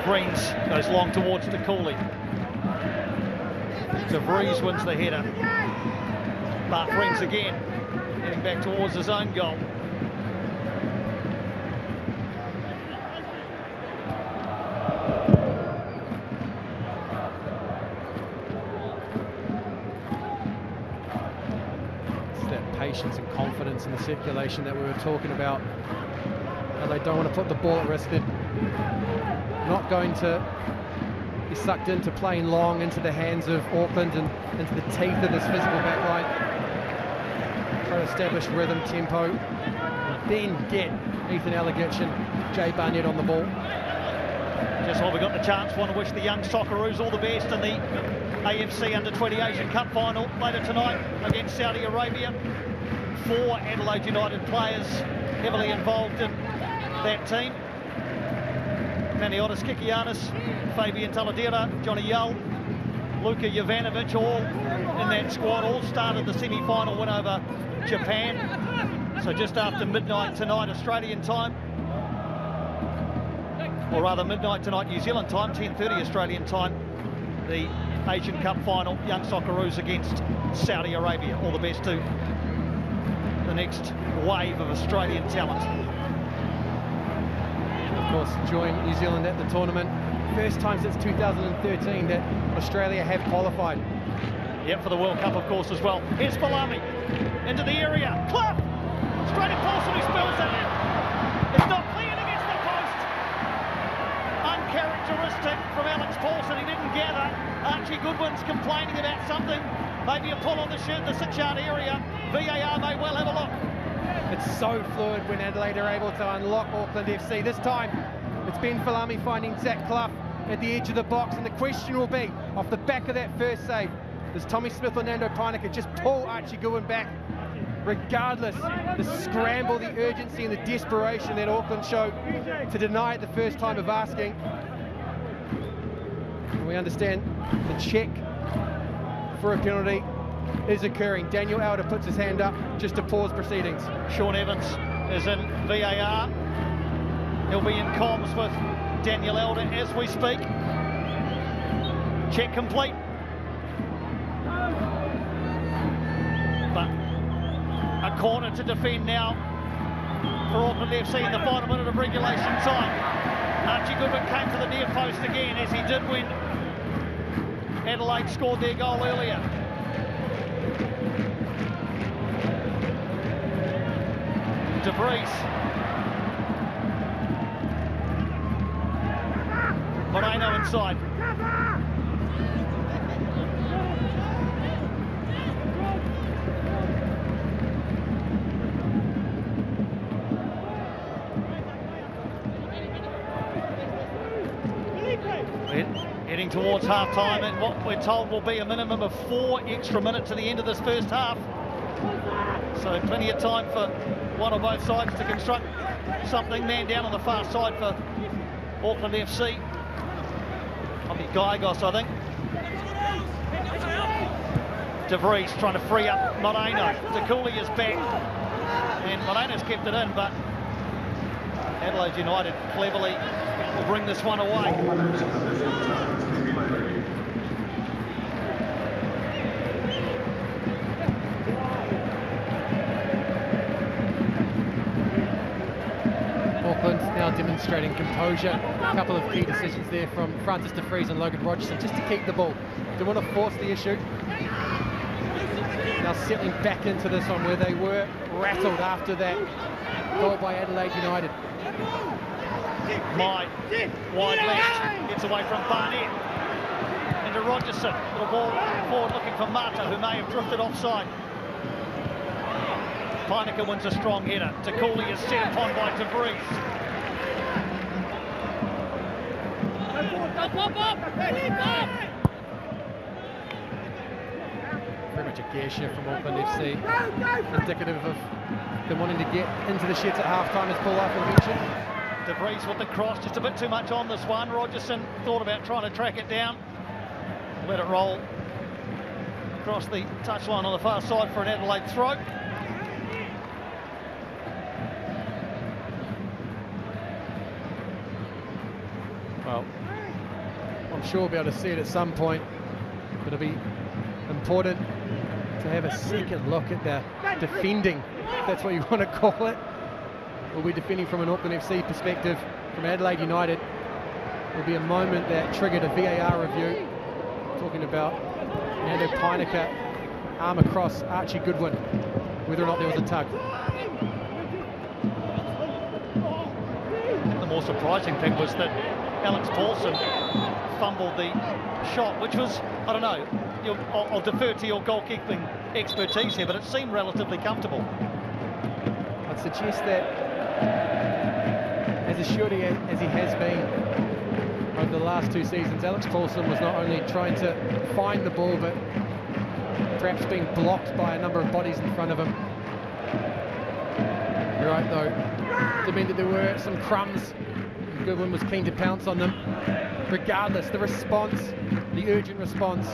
Greens goes long towards De Cooley. De Vries wins the header. Bart Greens again, heading back towards his own goal. It's that patience and confidence in the circulation that we were talking about. And they don't want to put the ball at risk. They're not going to be sucked into playing long into the hands of Auckland and into the teeth of this physical backline. Try to establish rhythm, tempo, and then get Ethan Allegich and Jay Barnett on the ball. Just while we got the chance, want to wish the young Socceroos all the best in the AFC Under-20 Asian Cup final later tonight against Saudi Arabia. 4 Adelaide United players heavily involved in that team. Maniotis Kikianis, Fabian Taladera, Johnny Yull, Luka Jovanovic, all in that squad, all started the semi-final win over Japan. So just after midnight tonight Australian time, or rather midnight tonight New Zealand time, 10:30 Australian time, the Asian Cup final, young Socceroos against Saudi Arabia. All the best to the next wave of Australian talent. Of course, join New Zealand at the tournament. First time since 2013 that Australia have qualified. Yep, for the World Cup, of course, as well. Here's Palami into the area. Clough! Straight at Paulson, who spills it. It's not cleared against the post. Uncharacteristic from Alex Paulson. He didn't gather. Archie Goodwin's complaining about something. Maybe a pull on the shirt in the 6-yard area. VAR may well have a look. It's so fluid when Adelaide are able to unlock Auckland FC. This time, it's Ben Falami finding Zach Clough at the edge of the box, and the question will be, off the back of that first save, does Tommy Smith or Nando Pynaka just pull Archie Goodwin back? Regardless, the scramble, the urgency and the desperation that Auckland showed to deny it the first time of asking. And we understand the check for a penalty is occurring. Daniel Elder puts his hand up just to pause proceedings. Sean Evans is in VAR. He'll be in comms with Daniel Elder as we speak. Check complete. But a corner to defend now for Auckland FC in the final minute of regulation time. Archie Goodwin came to the near post again, as he did when Adelaide scored their goal earlier. De Vries. Moreno inside. Heading towards half-time, and what we're told will be a minimum of 4 extra minutes to the end of this first half. So plenty of time for one or both sides to construct something. Man down on the far side for Auckland FC. I'll be Gyagos, I think. De Vries trying to free up Moreno. De Cooley is back, and Moreno's kept it in, but Adelaide United cleverly will bring this one away. Auckland now demonstrating composure. A couple of key decisions there from Francis de Vries and Logan Rogerson just to keep the ball. Don't want to force the issue. Now settling back into this one where they were rattled after that goal by Adelaide United. Wide left, gets away from Barnett. Into Rogerson, little ball forward looking for Mata, who may have drifted offside. Pinnaker wins a strong header. Cooley is set upon by de Vries. Very much a gear shift from Auckland FC. Indicative of them wanting to get into the sheds at half-time, as Paul Arthur mentioned. De Vries with the cross, just a bit too much on this one. Rogerson thought about trying to track it down. Let it roll across the touchline on the far side for an Adelaide throw. Well, I'm sure we'll be able to see it at some point, but it'll be important to have a second look at the defending, if that's what you want to call it. We'll be defending from an Auckland FC perspective. From Adelaide United, there'll be a moment that triggered a VAR review, talking about Nando Pinnaker, arm across Archie Goodwin, whether or not there was a tug. The more surprising thing was that Alex Paulson fumbled the shot, which was, I don't know, I'll defer to your goalkeeping expertise here, but it seemed relatively comfortable. I'd suggest that, as assured as he has been over the last two seasons, Alex Paulson was not only trying to find the ball, but perhaps being blocked by a number of bodies in front of him. You're right, though. It meant that there were some crumbs. Goodwin was keen to pounce on them. Regardless, the response, the urgent response,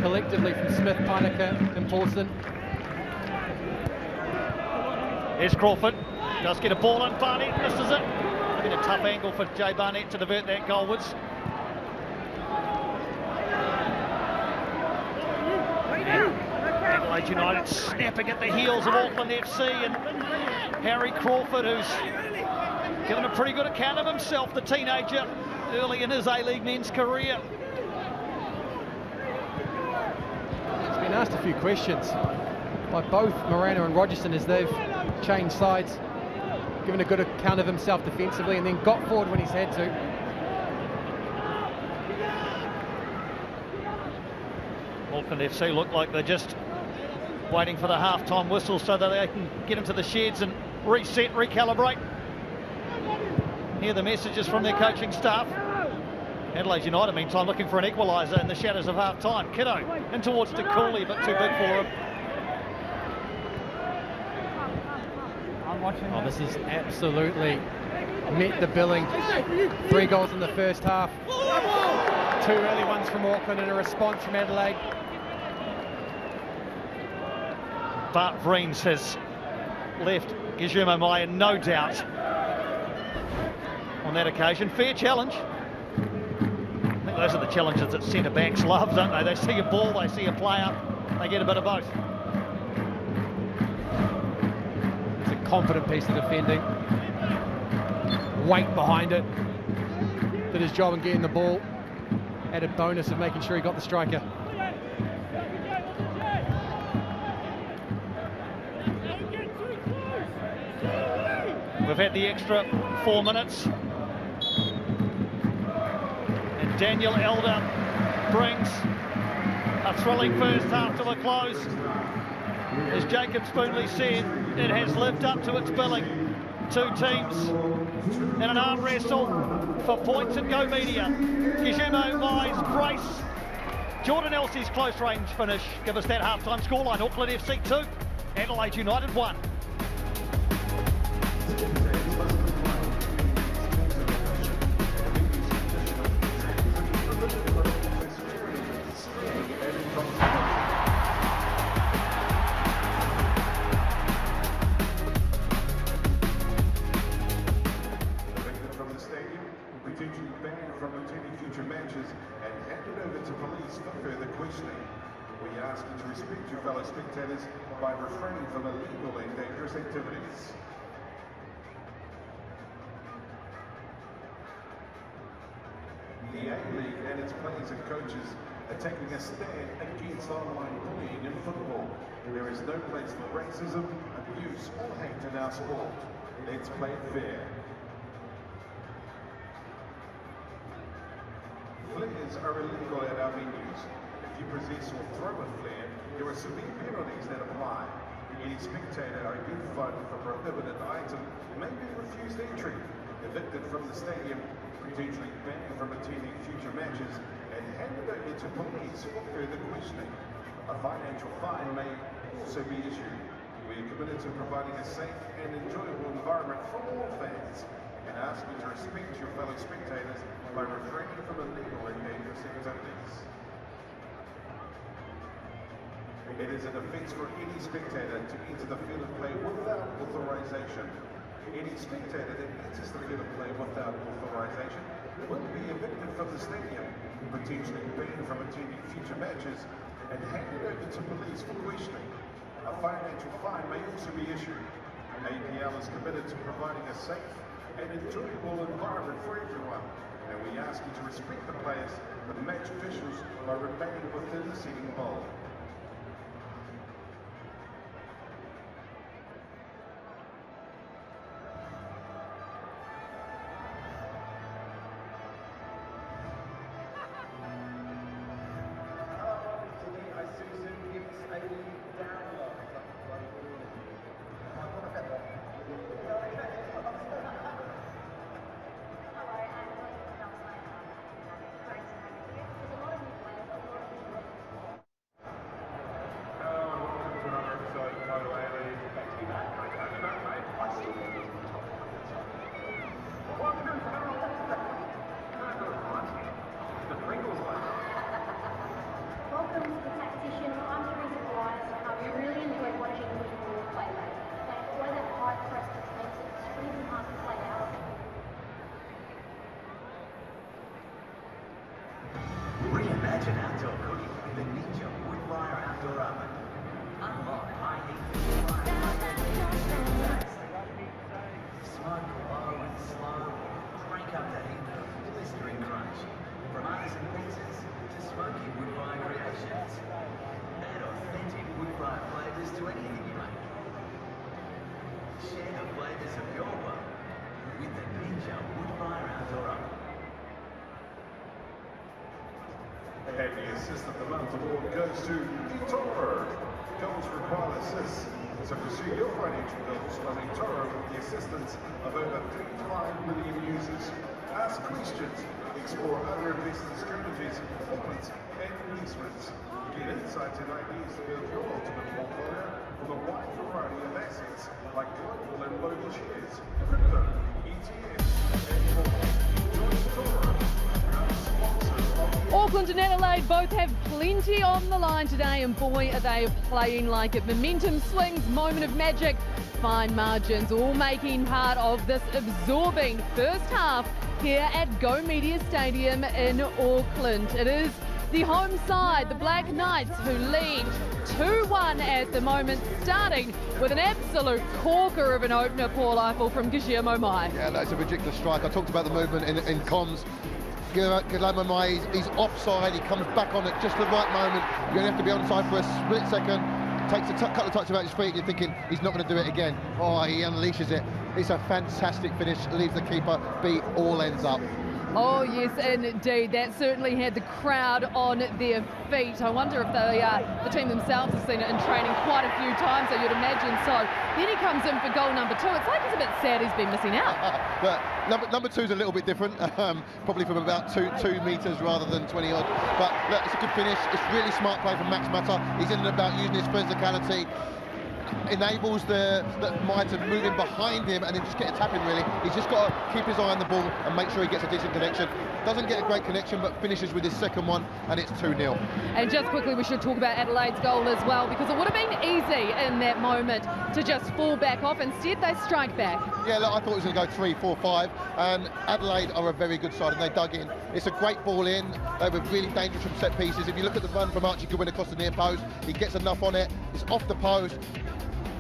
collectively from Smith, Pinnaker and Paulson. Here's Crawford, does get a ball in, Barnett misses it. It's been a tough angle for Jay Barnett to divert that goalwards. Adelaide United snapping at the heels of Auckland FC, and Harry Crawford, who's given a pretty good account of himself, the teenager, early in his A-League men's career. He's been asked a few questions by both Moreno and Rogerson as they've changed sides, given a good account of himself defensively and then got forward when he's had to. Auckland FC look like they're just waiting for the half-time whistle so that they can get into the sheds and reset, recalibrate. Hear the messages from their coaching staff. Adelaide United, meantime, looking for an equaliser in the shadows of half-time. Kiddo in towards de Cooley, but too big for him. Oh, this is absolutely met the billing. 3 goals in the first half. 2 early ones from Auckland and a response from Adelaide. Bart Vreens has left Gijumo Mai in no doubt on that occasion. Fair challenge. I think those are the challenges that centre-backs love, don't they? They see a ball, they see a player, they get a bit of both. It's a confident piece of defending. Weight behind it. Did his job in getting the ball. Added bonus of making sure he got the striker. We've had the extra 4 minutes. And Daniel Elder brings a thrilling first half to a close. As Jacob Spoonley said, it has lived up to its billing. 2 teams in an arm wrestle for points at Go Media. Gijumo Mai's brace. Jordan Elsie's close range finish. Give us that half-time scoreline. Auckland FC 2, Adelaide United 1. ask you to respect your fellow spectators by refraining from illegal and dangerous activities. The A-League and its players and coaches are taking a stand against online bullying in football. There is no place for racism, abuse or hate in our sport. Let's play it fair. Flares are illegal at our venues. If you possess or throw a flare, there are severe penalties that apply. Any spectator identified with a prohibited item may be refused entry, evicted from the stadium, potentially banned from attending future matches, and handed over to police for further questioning. A financial fine may also be issued. We are committed to providing a safe and enjoyable environment for all fans, and ask you to respect your fellow spectators by refraining from illegal and dangerous activities. It is an offence for any spectator to enter the field of play without authorization. Any spectator that enters the field of play without authorization will be evicted from the stadium, potentially banned from attending future matches, and handed over to police for questioning. A financial fine may also be issued. APL is committed to providing a safe and enjoyable environment for everyone, and we ask you to respect the players, the match officials, by remaining within the seating bowl. Isuzu UTE download. Welcome to the tactician. I'm Teresa Bryce. We really enjoy watching football play late. They employ that high press which makes it extremely hard to play out. Reimagine outdoor cooking with the Ninja wood fire outdoor oven. Unlock high heat smoke low and slow. Crank up the heat with a blistering crunch. From artisan pizzas to smoky wood fire creations. Add authentic wood fire flavours to anything you make. Share the flavours of your world with the Ninja wood fire outdoor oven. And the assist of the month award goes to eToro. Goals require assists. So pursue your financial goals on eToro with the assistance of over 35 million users. Ask questions, explore other investing strategies, performance, and investments. Get insights and ideas to build your ultimate portfolio from a wide variety of assets like global and local shares, crypto, ETFs, and more. Join eToro. Auckland and Adelaide both have plenty on the line today, and boy are they playing like it. Momentum swings, moment of magic, fine margins, all making part of this absorbing first half here at Go Media Stadium in Auckland. It is the home side, the Black Knights, who lead 2-1 at the moment, starting with an absolute corker of an opener, Paul Eiffel, from Guillermo Mai. Yeah, that's a ridiculous strike. I talked about the movement in comms. Guillermo Mai, he's offside, he comes back on at just the right moment. You're going to have to be onside for a split second. Takes a couple of touches about his feet, and you're thinking he's not going to do it again. Oh, he unleashes it. It's a fantastic finish, leaves the keeper beat, all ends up. Oh yes, indeed. That certainly had the crowd on their feet. I wonder if the team themselves have seen it in training quite a few times, so you'd imagine so. Then he comes in for goal number 2. It's like he's a bit sad he's been missing out. But number 2 is a little bit different, probably from about 2 metres rather than 20 odd. But look, it's a good finish. It's really smart play from Max Mata. He's in and about using his physicality. Enables the Mai to move in behind him and then just get a tap in, really. He's just got to keep his eye on the ball and make sure he gets a decent connection. Doesn't get a great connection, but finishes with his second one, and it's 2-0. And just quickly, we should talk about Adelaide's goal as well, because it would have been easy in that moment to just fall back off. Instead, they strike back. Yeah, look, I thought it was going to go 3-4-5, and Adelaide are a very good side, and they dug in. It's a great ball in. They were really dangerous from set pieces. If you look at the run from Archie Goodwin across the near post, he gets enough on it. It's off the post.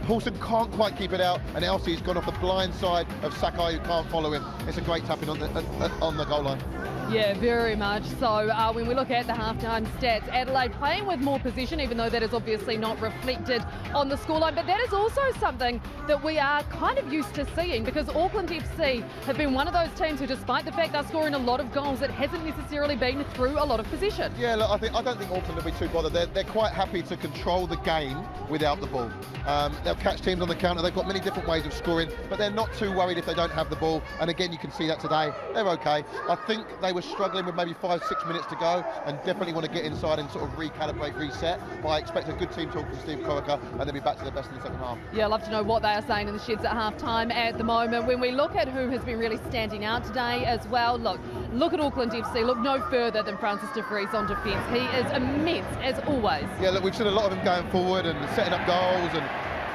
Paulson can't quite keep it out, and Elsie's gone off the blind side of Sakai, who can't follow him. It's a great tapping on the goal line. Yeah, very much so. When we look at the halftime stats, Adelaide playing with more position, even though that is obviously not reflected on the scoreline. But that is also something that we are kind of used to seeing, because Auckland FC have been one of those teams who, despite the fact they're scoring a lot of goals, it hasn't necessarily been through a lot of possession. Yeah, look, I don't think Auckland will be too bothered. They're quite happy to control the game without the ball. They'll catch teams on the counter. They've got many different ways of scoring, but they're not too worried if they don't have the ball. And again, you can see that today. They're okay. I think they were struggling with maybe 5-6 minutes to go, and definitely want to get inside and sort of recalibrate, reset. But I expect a good team talk from Steve Corica, and they'll be back to their best in the second half. Yeah, I'd love to know what they are saying in the sheds at half-time at the moment. When we look at who has been really standing out today as well, look at Auckland FC. Look no further than Francis de Vries on defence. He is immense, as always. Yeah, look, we've seen a lot of him going forward and setting up goals and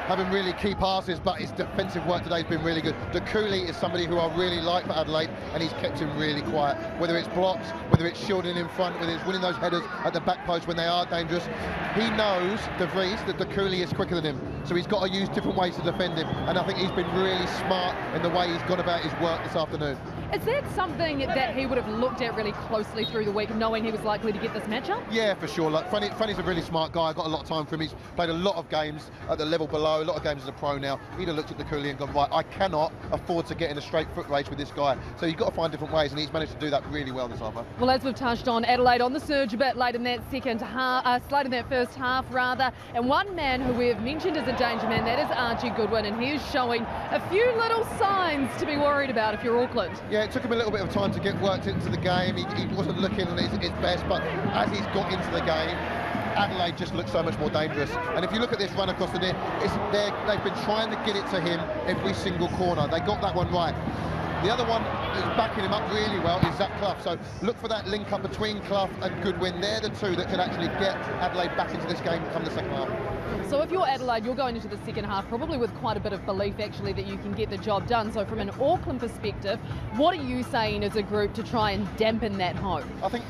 having really key passes, but his defensive work today has been really good. De Cooley is somebody who I really like for Adelaide, and he's kept him really quiet. Whether it's blocks, whether it's shielding in front, whether it's winning those headers at the back post when they are dangerous, he knows, De Vries, that De Cooley is quicker than him. So he's got to use different ways to defend him, and I think he's been really smart in the way he's gone about his work this afternoon. Is that something that he would have looked at really closely through the week, knowing he was likely to get this matchup? Yeah, for sure. Like, Franny's a really smart guy. I've got a lot of time for him. He's played a lot of games at the level below, a lot of games as a pro now. He'd have looked at the Cooley and gone, right, I cannot afford to get in a straight foot race with this guy. So you've got to find different ways, and he's managed to do that really well this afternoon. Well, as we've touched on, Adelaide on the surge a bit late in that first half, and one man who we've mentioned as a danger man, that is Archie Goodwin, and he is showing a few little signs to be worried about if you're Auckland. Yeah, it took him a little bit of time to get worked into the game. He wasn't looking at his best, but as he's got into the game, Adelaide just looks so much more dangerous. And if you look at this run across the net, they've been trying to get it to him every single corner. They got that one right. The other one that's backing him up really well is Zach Clough. So look for that link up between Clough and Goodwin. They're the two that could actually get Adelaide back into this game come the second half. So if you're Adelaide, you're going into the second half probably with quite a bit of belief actually that you can get the job done. So from an Auckland perspective, what are you saying as a group to try and dampen that hope? I think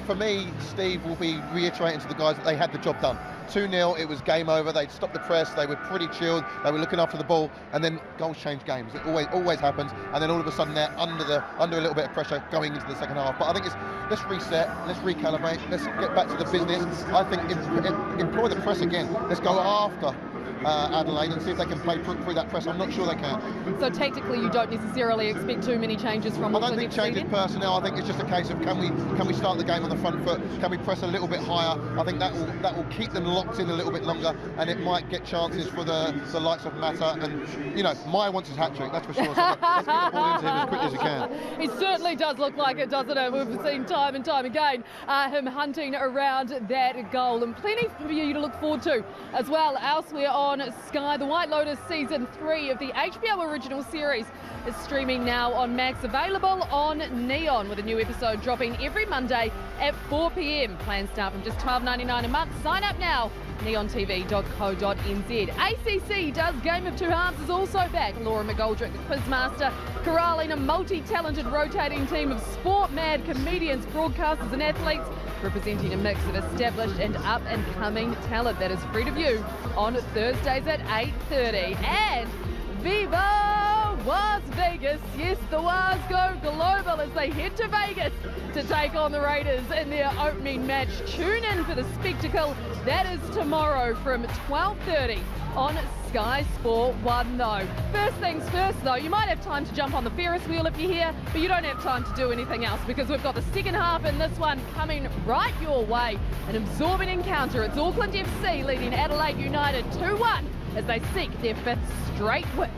for me, Steve will be reiterating to the guys that they had the job done. 2-0, it was game over. They'd stopped the press. They were pretty chilled. They were looking after the ball, and then goals change games. It always happens. And then all of a sudden they're under a little bit of pressure going into the second half. But I think let's reset, let's recalibrate, let's get back to the business. I think employ the press again. Let's go after Adelaide and see if they can play through that press. I'm not sure they can. So tactically, you don't necessarily expect too many changes from Auckland. I don't think changes personnel. I think it's just a case of can we start the game on the front foot? Can we press a little bit higher? I think that will keep them locked in a little bit longer, and it might get chances for the likes of Mata. And you know, Maya wants his hat trick, that's for sure. So let's get the ball into him as quickly as we can. He certainly does look like it, doesn't it? We've seen time and time again him hunting around that goal, and plenty for you to look forward to as well elsewhere on Sky. The White Lotus Season 3 of the HBO original series is streaming now on Max, available on Neon, with a new episode dropping every Monday at 4 p.m. Plans start from just $12.99 a month. Sign up now, neontv.co.nz. ACC Does Game of Two Halves is also back. Laura McGoldrick, the quizmaster, corralling a multi-talented rotating team of sport-mad comedians, broadcasters and athletes, representing a mix of established and up-and-coming talent. That is free to view on Thursdays at 8:30. And Viva Las Vegas! Yes, the Waz go global as they head to Vegas to take on the Raiders in their opening match. Tune in for the spectacle. That is tomorrow from 12:30 on Sky Sport 1 though. First things first though, you might have time to jump on the Ferris wheel if you're here, but you don't have time to do anything else because we've got the second half in this one coming right your way. An absorbing encounter. It's Auckland FC leading Adelaide United 2-1 as they seek their 5th straight win.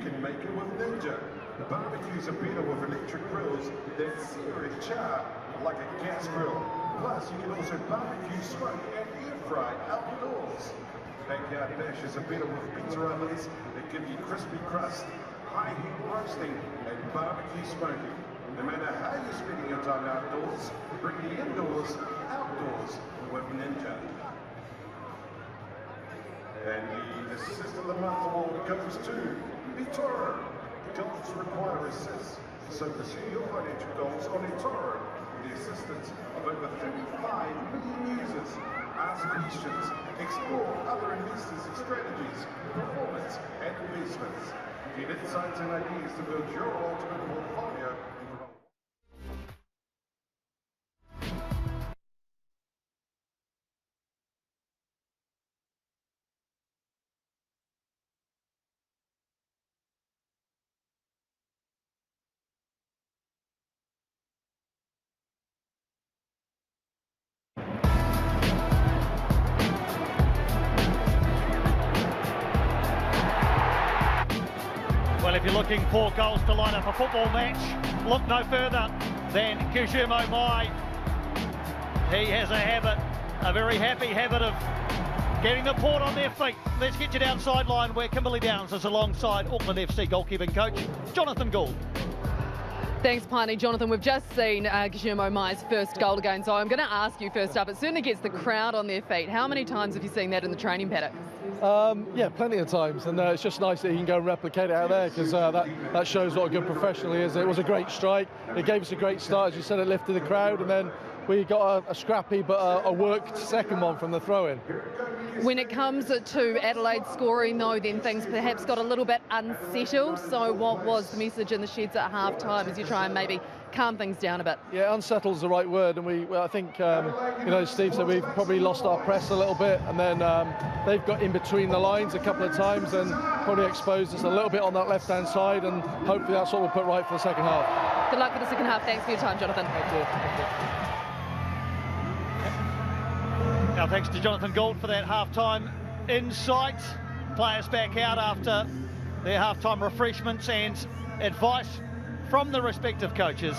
can make it with Ninja. Barbecues are better with electric grills that sear and char like a gas grill. Plus, you can also barbecue, smoke and air fry outdoors. Backyard dashes are better with pizza ovens that give you crispy crust, high heat roasting and barbecue smoking. No matter how you're spending your time outdoors, bring the indoors outdoors with Ninja. And the Assist of the Month award goes to eToro. Goals require assists, so pursue your financial goals on eToro with the assistance of over 35 million users. Ask questions, explore other investors' strategies, performance and investments. Get insights and ideas to build your ultimate portfolio. Well, if you're looking for goals to line up a football match, look no further than Guillermo Mai. He has a habit, a very happy habit of getting the port on their feet. Let's get you down sideline where Kimberley Downs is alongside Auckland FC goalkeeping coach Jonathan Gould. Thanks, Piney. Jonathan, we've just seen Guillermo Mai's first goal again, so I'm going to ask you first up. It certainly gets the crowd on their feet. How many times have you seen that in the training paddock? Yeah, plenty of times, and it's just nice that he can go and replicate it out there, because that shows what a good professional he is. It was a great strike. It gave us a great start, as you said. It lifted the crowd, and then we got a scrappy but a worked second one from the throw-in. When it comes to Adelaide scoring, though, then things perhaps got a little bit unsettled. So what was the message in the sheds at half-time as you try and maybe calm things down a bit? Yeah, unsettled is the right word, and I think, Steve said we've probably lost our press a little bit, and then they've got in between the lines a couple of times and probably exposed us a little bit on that left-hand side, and hopefully that's what we'll put right for the second half. Good luck for the second half. Thanks for your time, Jonathan. Thank you. Now, thanks to Jonathan Gould for that half-time insight. Players back out after their half-time refreshments and advice from the respective coaches.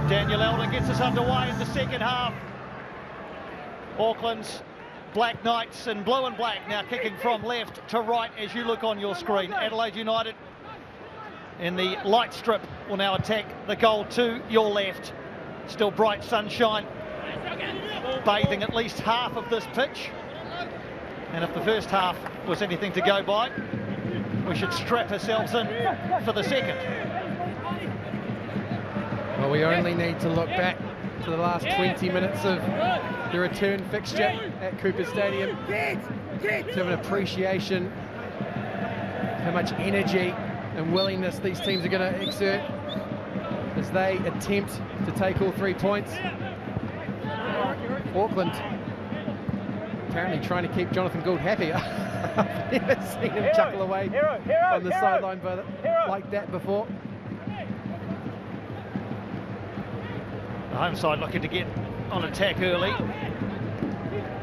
Daniel Eldon gets us underway in the second half. Auckland's Black Knights in blue and black now kicking from left to right as you look on your screen. Adelaide United in the light strip will now attack the goal to your left. Still bright sunshine bathing at least half of this pitch, and if the first half was anything to go by, we should strap ourselves in for the second. Well, we only need to look back to the last 20 minutes of the return fixture at Cooper Stadium to have an appreciation how much energy and willingness these teams are going to exert as they attempt to take all 3 points. Auckland apparently trying to keep Jonathan Gould happy. I've never seen him chuckle away on the sideline like that before. The home side looking to get on attack early.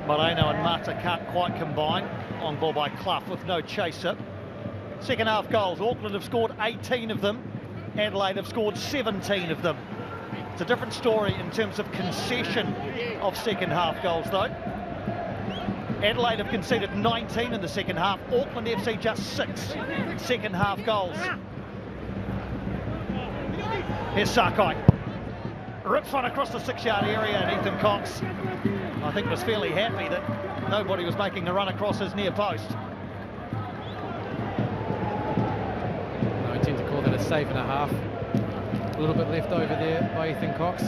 Moreno and Mata can't quite combine. On ball by Clough with no chaser. Second half goals, Auckland have scored 18 of them, Adelaide have scored 17 of them. It's a different story in terms of concession of second half goals though. Adelaide have conceded 19 in the second half, Auckland FC just 6 second half goals. Here's Sakai. Rips one across the 6-yard area, and Ethan Cox, I think, was fairly happy that nobody was making a run across his near post. I tend to call that a save and a half. A little bit left over there by Ethan Cox.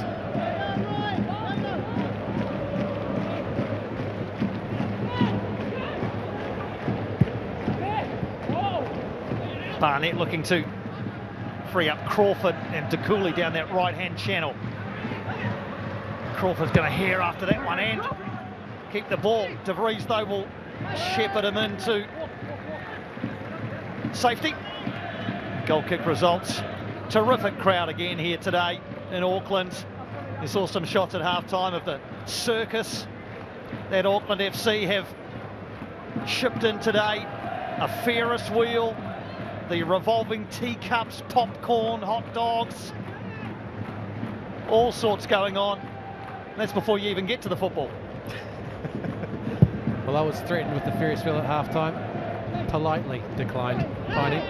Barnett looking to free up Crawford and De Cooley down that right-hand channel. Crawford's going to hair after that one and keep the ball. De Vries, though, will shepherd him into safety. Goal kick results. Terrific crowd again here today in Auckland. You saw some shots at half-time of the circus that Auckland FC have shipped in today. A Ferris wheel, the revolving teacups, popcorn, hot dogs, all sorts going on. That's before you even get to the football. Well, I was threatened with the Ferris wheel at half-time. Politely declined, Piney.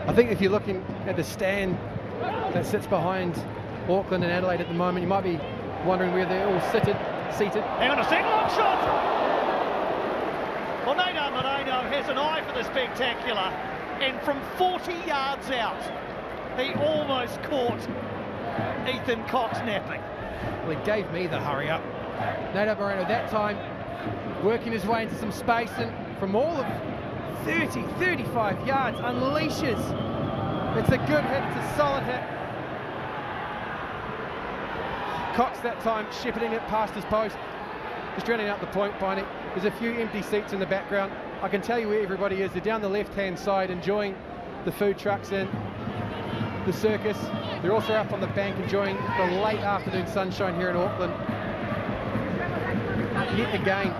I think if you're looking at the stand that sits behind Auckland and Adelaide at the moment, you might be wondering where they're all seated. Hang on a second, long shot! Moreno has an eye for the spectacular, and from 40 yards out, he almost caught Ethan Cox napping. Well, he gave me the hurry up. Nato Moreno that time working his way into some space, and from all of 30, 35 yards, unleashes. It's a good hit, it's a solid hit. Cox that time shepherding it past his post. Just rounding out the point, Piney. There's a few empty seats in the background. I can tell you where everybody is. They're down the left-hand side enjoying the food trucks and the circus. They're also up on the bank enjoying the late afternoon sunshine here in Auckland. Yet again,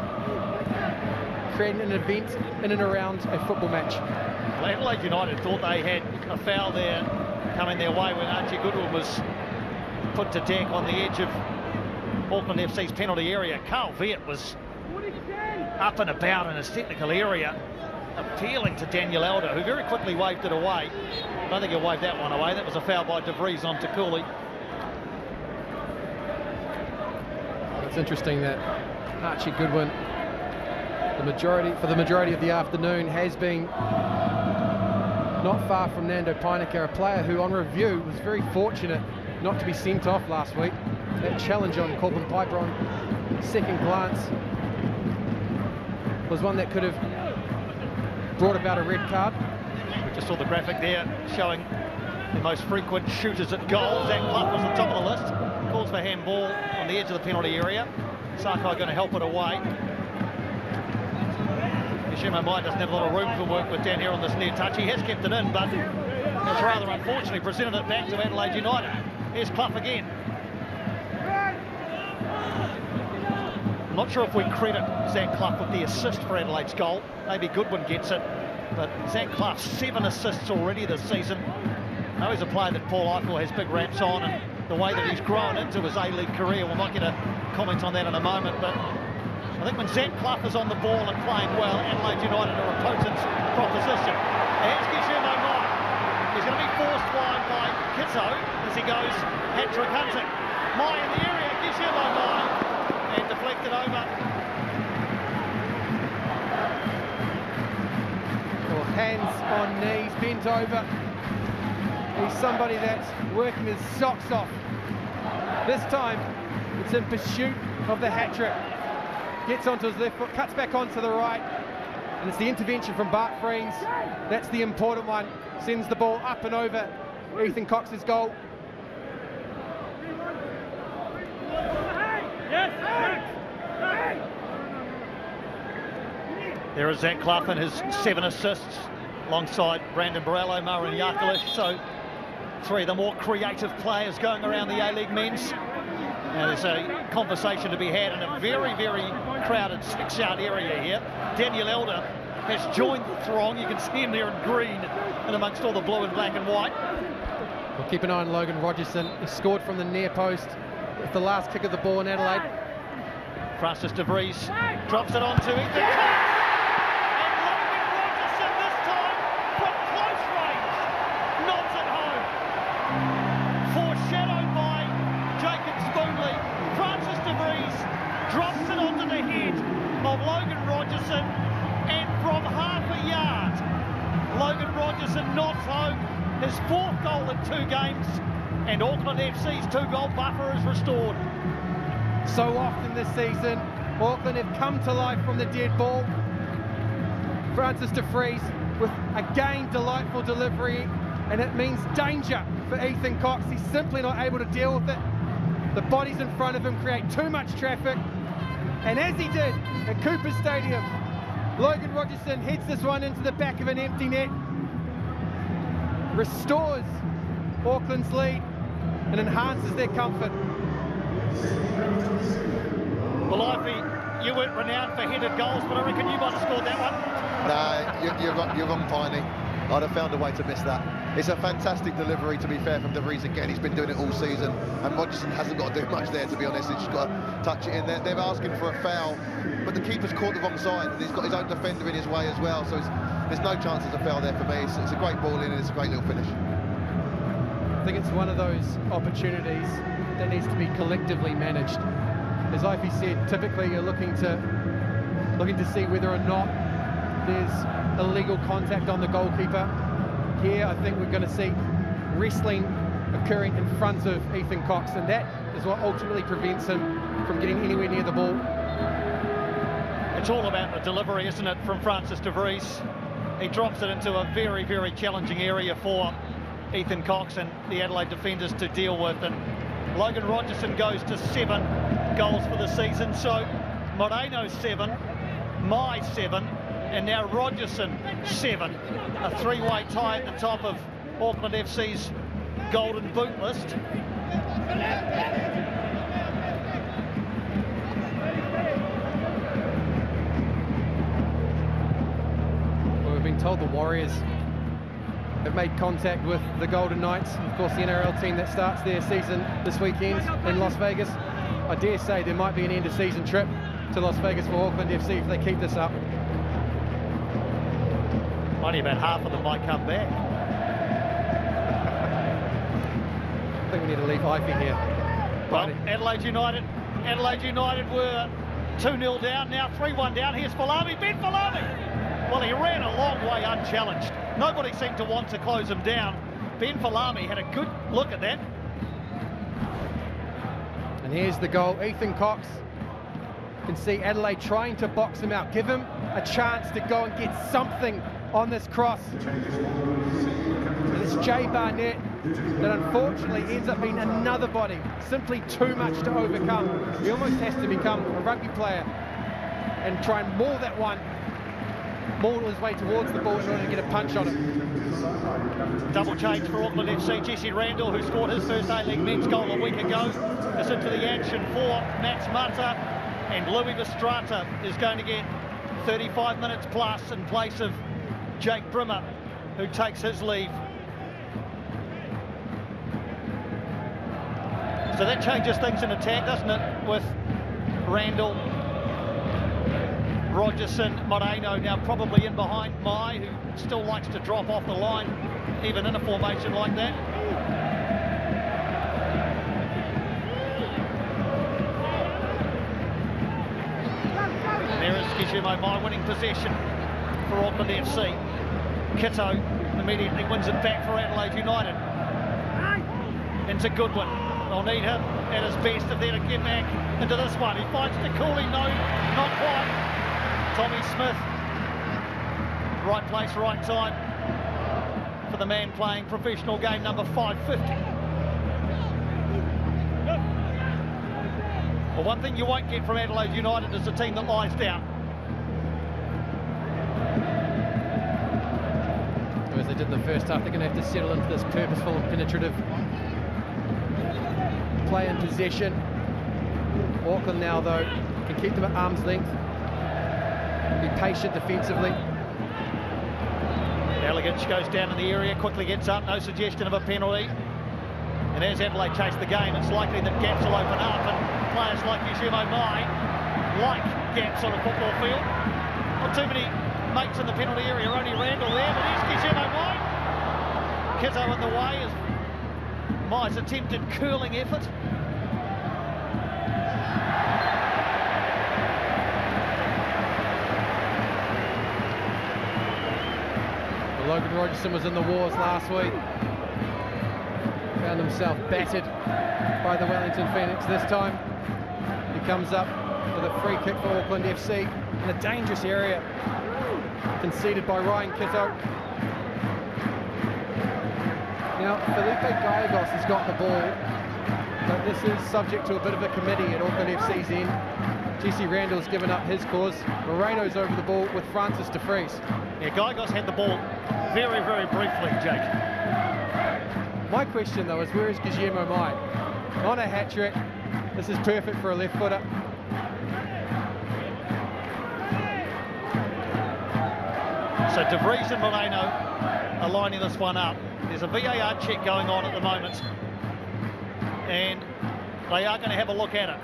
creating an event in and around a football match. Well, Adelaide United thought they had a foul there coming their way when Archie Goodwin was put to deck on the edge of Auckland FC's penalty area. Carl Viet was up and about in his technical area, appealing to Daniel Elder, who very quickly waved it away. I don't think he'll wave that one away. That was a foul by De Vries on Takuli. It's interesting that Archie Goodwin, for the majority of the afternoon, has been not far from Nando Peineke, a player who on review was very fortunate not to be sent off last week. That challenge on Corbin Piper on second glance was one that could have brought about a red card. We just saw the graphic there showing the most frequent shooters at goal. Zach Clough was on top of the list. Calls for handball on the edge of the penalty area. Sakai going to help it away. Yoshimo Mai doesn't have a lot of room for work with down here on this near touch. He has kept it in, but it's rather unfortunately presented it back to Adelaide United. Here's Clough again. I'm not sure if we credit Zach Clough with the assist for Adelaide's goal. Maybe Goodwin gets it, but Zach Clough, 7 assists already this season. Now he's a player that Paul Eiffel has big raps on, and the way that he's grown into his A-League career, we might get a comment on that in a moment, but I think when Zach Clough is on the ball and playing well, Adelaide United are a potent proposition. Here's Yoshimo Mai. He's going to be forced wide by Kitto as he goes hat-trick hunting. Mai in the area, Yoshimo Mai, and deflected over. Well, hands on knees, bent over. He's somebody that's working his socks off. This time, it's in pursuit of the hat-trick. Gets onto his left foot, cuts back onto the right, and it's the intervention from Bart Freens. That's the important one. Sends the ball up and over Ethan Cox's goal. There is Zach Clough and his 7 assists alongside Brandon Borello, Marin Jakalic. So 3 of the more creative players going around the A-League men's. Now there's a conversation to be had in a very, very crowded 6-yard area here. Daniel Elder has joined the throng. You can see him there in green and amongst all the blue and black and white. We'll keep an eye on Logan Rogerson. He scored from the near post with the last kick of the ball in Adelaide. Francis De Vries drops it on to Ethan Cox. And Logan Rogerson this time from close range nods it home. Foreshadowed by Jacob Spoonley. Francis De Vries drops it onto the head of Logan Rogerson, and from half a yard, Logan Rogerson nods home his 4th goal in 2 games, and Auckland FC's 2-goal buffer is restored. So often this season, Auckland have come to life from the dead ball. Francis De Vries with again delightful delivery, and it means danger for Ethan Cox. He's simply not able to deal with it. The bodies in front of him create too much traffic, and as he did at Cooper Stadium, Logan Rogerson heads this one into the back of an empty net, restores Auckland's lead and enhances their comfort. Well, you weren't renowned for headed goals, but I reckon you might have scored that one. No, you're wrong, Piney. I'd have found a way to miss that. It's a fantastic delivery, to be fair, from De Vries again. He's been doing it all season, and Rogerson hasn't got to do much there, to be honest. He's just got to touch it in there. They're asking for a foul, but the keeper's caught the wrong side, and he's got his own defender in his way as well, so there's no chance of a foul there for me. It's a great ball in, and it's a great little finish. I think it's one of those opportunities that needs to be collectively managed. As Ivy said, typically you're looking to see whether or not there's illegal contact on the goalkeeper. Here, I think we're going to see wrestling occurring in front of Ethan Cox, and that is what ultimately prevents him from getting anywhere near the ball. It's all about the delivery, isn't it, from Francis De Vries. He drops it into a very, very challenging area for Ethan Cox and the Adelaide defenders to deal with, and Logan Rogerson goes to 7 goals for the season. So Moreno 7, Mai 7, and now Rogerson 7. A three-way tie at the top of Auckland FC's golden boot list. Well, we've been told the Warriors have made contact with the Golden Knights, of course the NRL team that starts their season this weekend in Las Vegas. I dare say there might be an end-of-season trip to Las Vegas for Auckland FC if they keep this up. Only about half of them might come back. I think we need to leave Ivy here. Well, Adelaide United were 2-0 down, now 3-1 down. Here's Falami, Ben Falami. Well, he ran a long way unchallenged. Nobody seemed to want to close him down. Ben Falami had a good look at that. And here's the goal. Ethan Cox. You can see Adelaide trying to box him out, give him a chance to go and get something on this cross. And it's Jay Barnett that unfortunately ends up being another body. Simply too much to overcome. He almost has to become a rugby player and try and maul that one, maul his way towards the ball in order to get a punch on it. Double change for Auckland FC. Jesse Randall, who scored his first A-League men's goal a week ago, is into the action for Max Mata, and Louis Vestrata is going to get 35 minutes plus in place of Jake Brimmer, who takes his leave. So that changes things in attack, doesn't it, with Randall, Rogerson, Moreno now probably in behind Mai, who still likes to drop off the line, even in a formation like that. There is Kijumo Mai winning possession for Auckland FC. Kitto immediately wins it back for Adelaide United. Into Goodwin. They'll need him at his best if they're to get back into this one. He finds the Cooley, no, not quite. Tommy Smith, right place, right time for the man playing professional game number 550. Well, one thing you won't get from Adelaide United is a team that lies down. As they did in the first half, they're going to have to settle into this purposeful and penetrative play in possession. Auckland now, though, can keep them at arm's length, be patient defensively. Elegance goes down in the area, quickly gets up, no suggestion of a penalty. And as Adelaide chase the game, it's likely that gaps will open up, and players like Kijumo Mai like gaps on a football field. Not too many mates in the penalty area, only Randall there, but here's Kijumo Mai. Kitto in the way as Mai's attempted curling effort. Logan Rogerson was in the wars last week. Found himself battered by the Wellington Phoenix this time. He comes up with a free kick for Auckland FC in a dangerous area, conceded by Ryan Kitto. Now, Felipe Gallegos has got the ball, but this is subject to a bit of a committee at Auckland FC's end. Jesse Randall's given up his cause. Moreno's over the ball with Francis De Vries. Yeah, Gallegos had the ball very, very briefly, Jake. My question, though, is where is Kijumo Mai? On a hat-trick. This is perfect for a left-footer. So De Vries and Moreno are lining this one up. There's a VAR check going on at the moment, and they are going to have a look at it.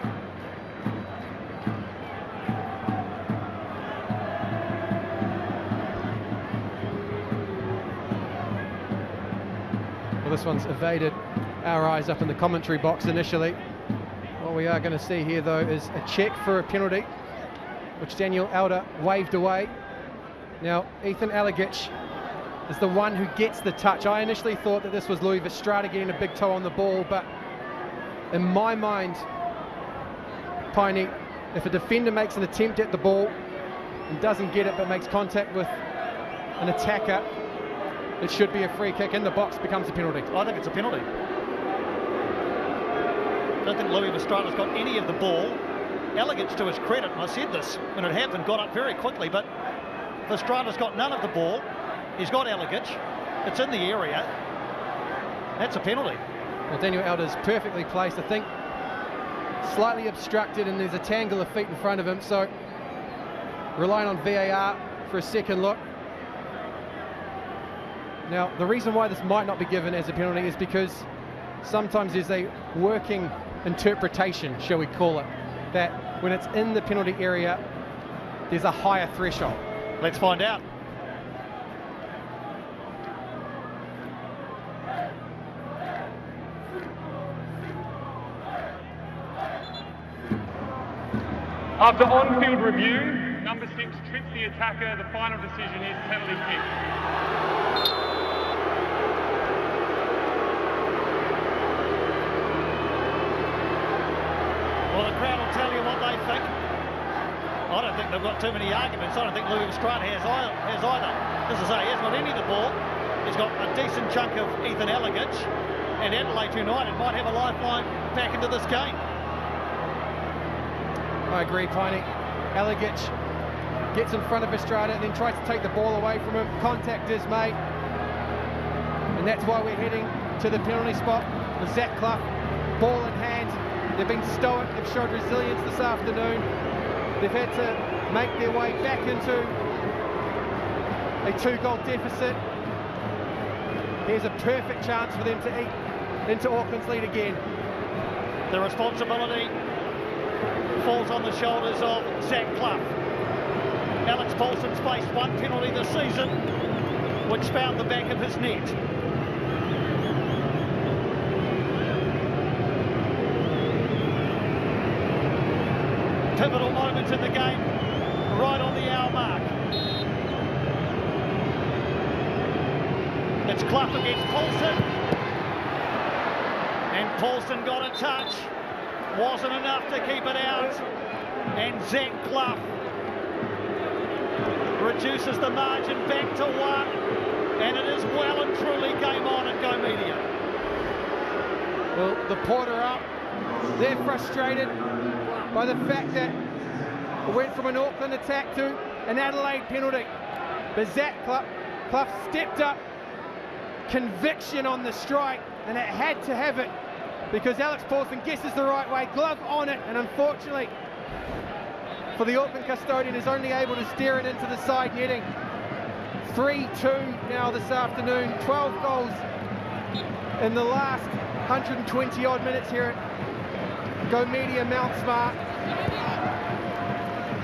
Well, this one's evaded our eyes up in the commentary box initially. What we are going to see here, though, is a check for a penalty, which Daniel Elder waved away. Now, Ethan Alagich is the one who gets the touch. I initially thought that this was Louis Verstrada getting a big toe on the ball, but in my mind, Piney, if a defender makes an attempt at the ball and doesn't get it but makes contact with an attacker, it should be a free kick. In the box becomes a penalty. I think it's a penalty. I don't think Louis Verstrada's got any of the ball. Alagich, to his credit, and I said this when it happened, got up very quickly, but Verstrada's got none of the ball. He's got Alagich. It's in the area. That's a penalty. Well, Daniel Elder's perfectly placed, I think, slightly obstructed, and there's a tangle of feet in front of him, so relying on VAR for a second look. Now, the reason why this might not be given as a penalty is because sometimes there's a working interpretation, shall we call it, that when it's in the penalty area, there's a higher threshold. Let's find out. After on-field review, number 6 trips the attacker. The final decision is penalty kick. Well, the crowd will tell you what they think. I don't think they've got too many arguments. I don't think Louis Verstrada has either. As I say, he hasn't got any of the ball. He's got a decent chunk of Ethan Alagich, and Adelaide United might have a lifeline back into this game. I agree, Piney. Alagich gets in front of Verstrada and then tries to take the ball away from him. Contact is made, and that's why we're heading to the penalty spot with Zach Clough, ball in hand. They've been stoic, they've showed resilience this afternoon. They've had to make their way back into a 2-goal deficit. Here's a perfect chance for them to eat into Auckland's lead again. The responsibility falls on the shoulders of Zach Clough. Alex Paulson's faced one penalty this season, which found the back of his net. Pivotal moments in the game, right on the hour mark. It's Clough against Paulson, and Paulson got a touch. Wasn't enough to keep it out, and Zach Clough reduces the margin back to 1, and it is well and truly game on at Go Media. Well, the Port are up. They're frustrated by the fact that it went from an Auckland attack to an Adelaide penalty. But Zach Clough stepped up, conviction on the strike, and it had to have it, because Alex Paulson guesses the right way, glove on it, and unfortunately for the Auckland custodian is only able to steer it into the side netting. 3-2 now this afternoon, 12 goals in the last 120 odd minutes here at Go Media Mount Smart.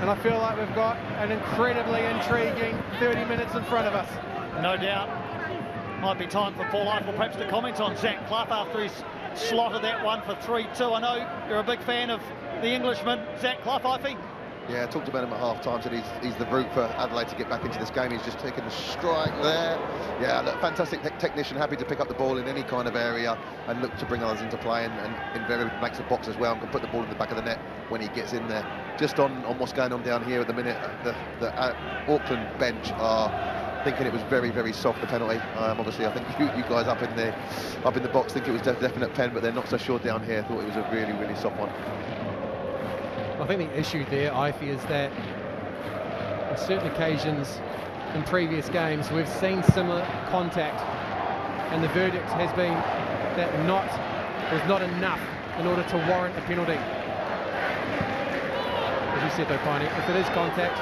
And I feel like we've got an incredibly intriguing 30 minutes in front of us. No doubt. Might be time for Paul Eiffel perhaps to comment on Zach Clough after he's slotted that one for 3-2. I know you're a big fan of the Englishman, Zach Clough, Ifey. Yeah, I talked about him at half-time, said he's the route for Adelaide to get back into this game. He's just taken the strike there. Yeah, look, fantastic technician, happy to pick up the ball in any kind of area and look to bring others into play, and invariably makes a box as well and can put the ball in the back of the net when he gets in there. Just on what's going on down here at the minute, the Auckland bench are thinking it was very, very soft, the penalty. Obviously, I think you guys up in the box think it was a definite pen, but they're not so sure down here. Thought it was a really, really soft one. I think the issue there, Ifey, is that on certain occasions in previous games we've seen similar contact, and the verdict has been that was not enough in order to warrant a penalty. As you said though, Piney, if it is contact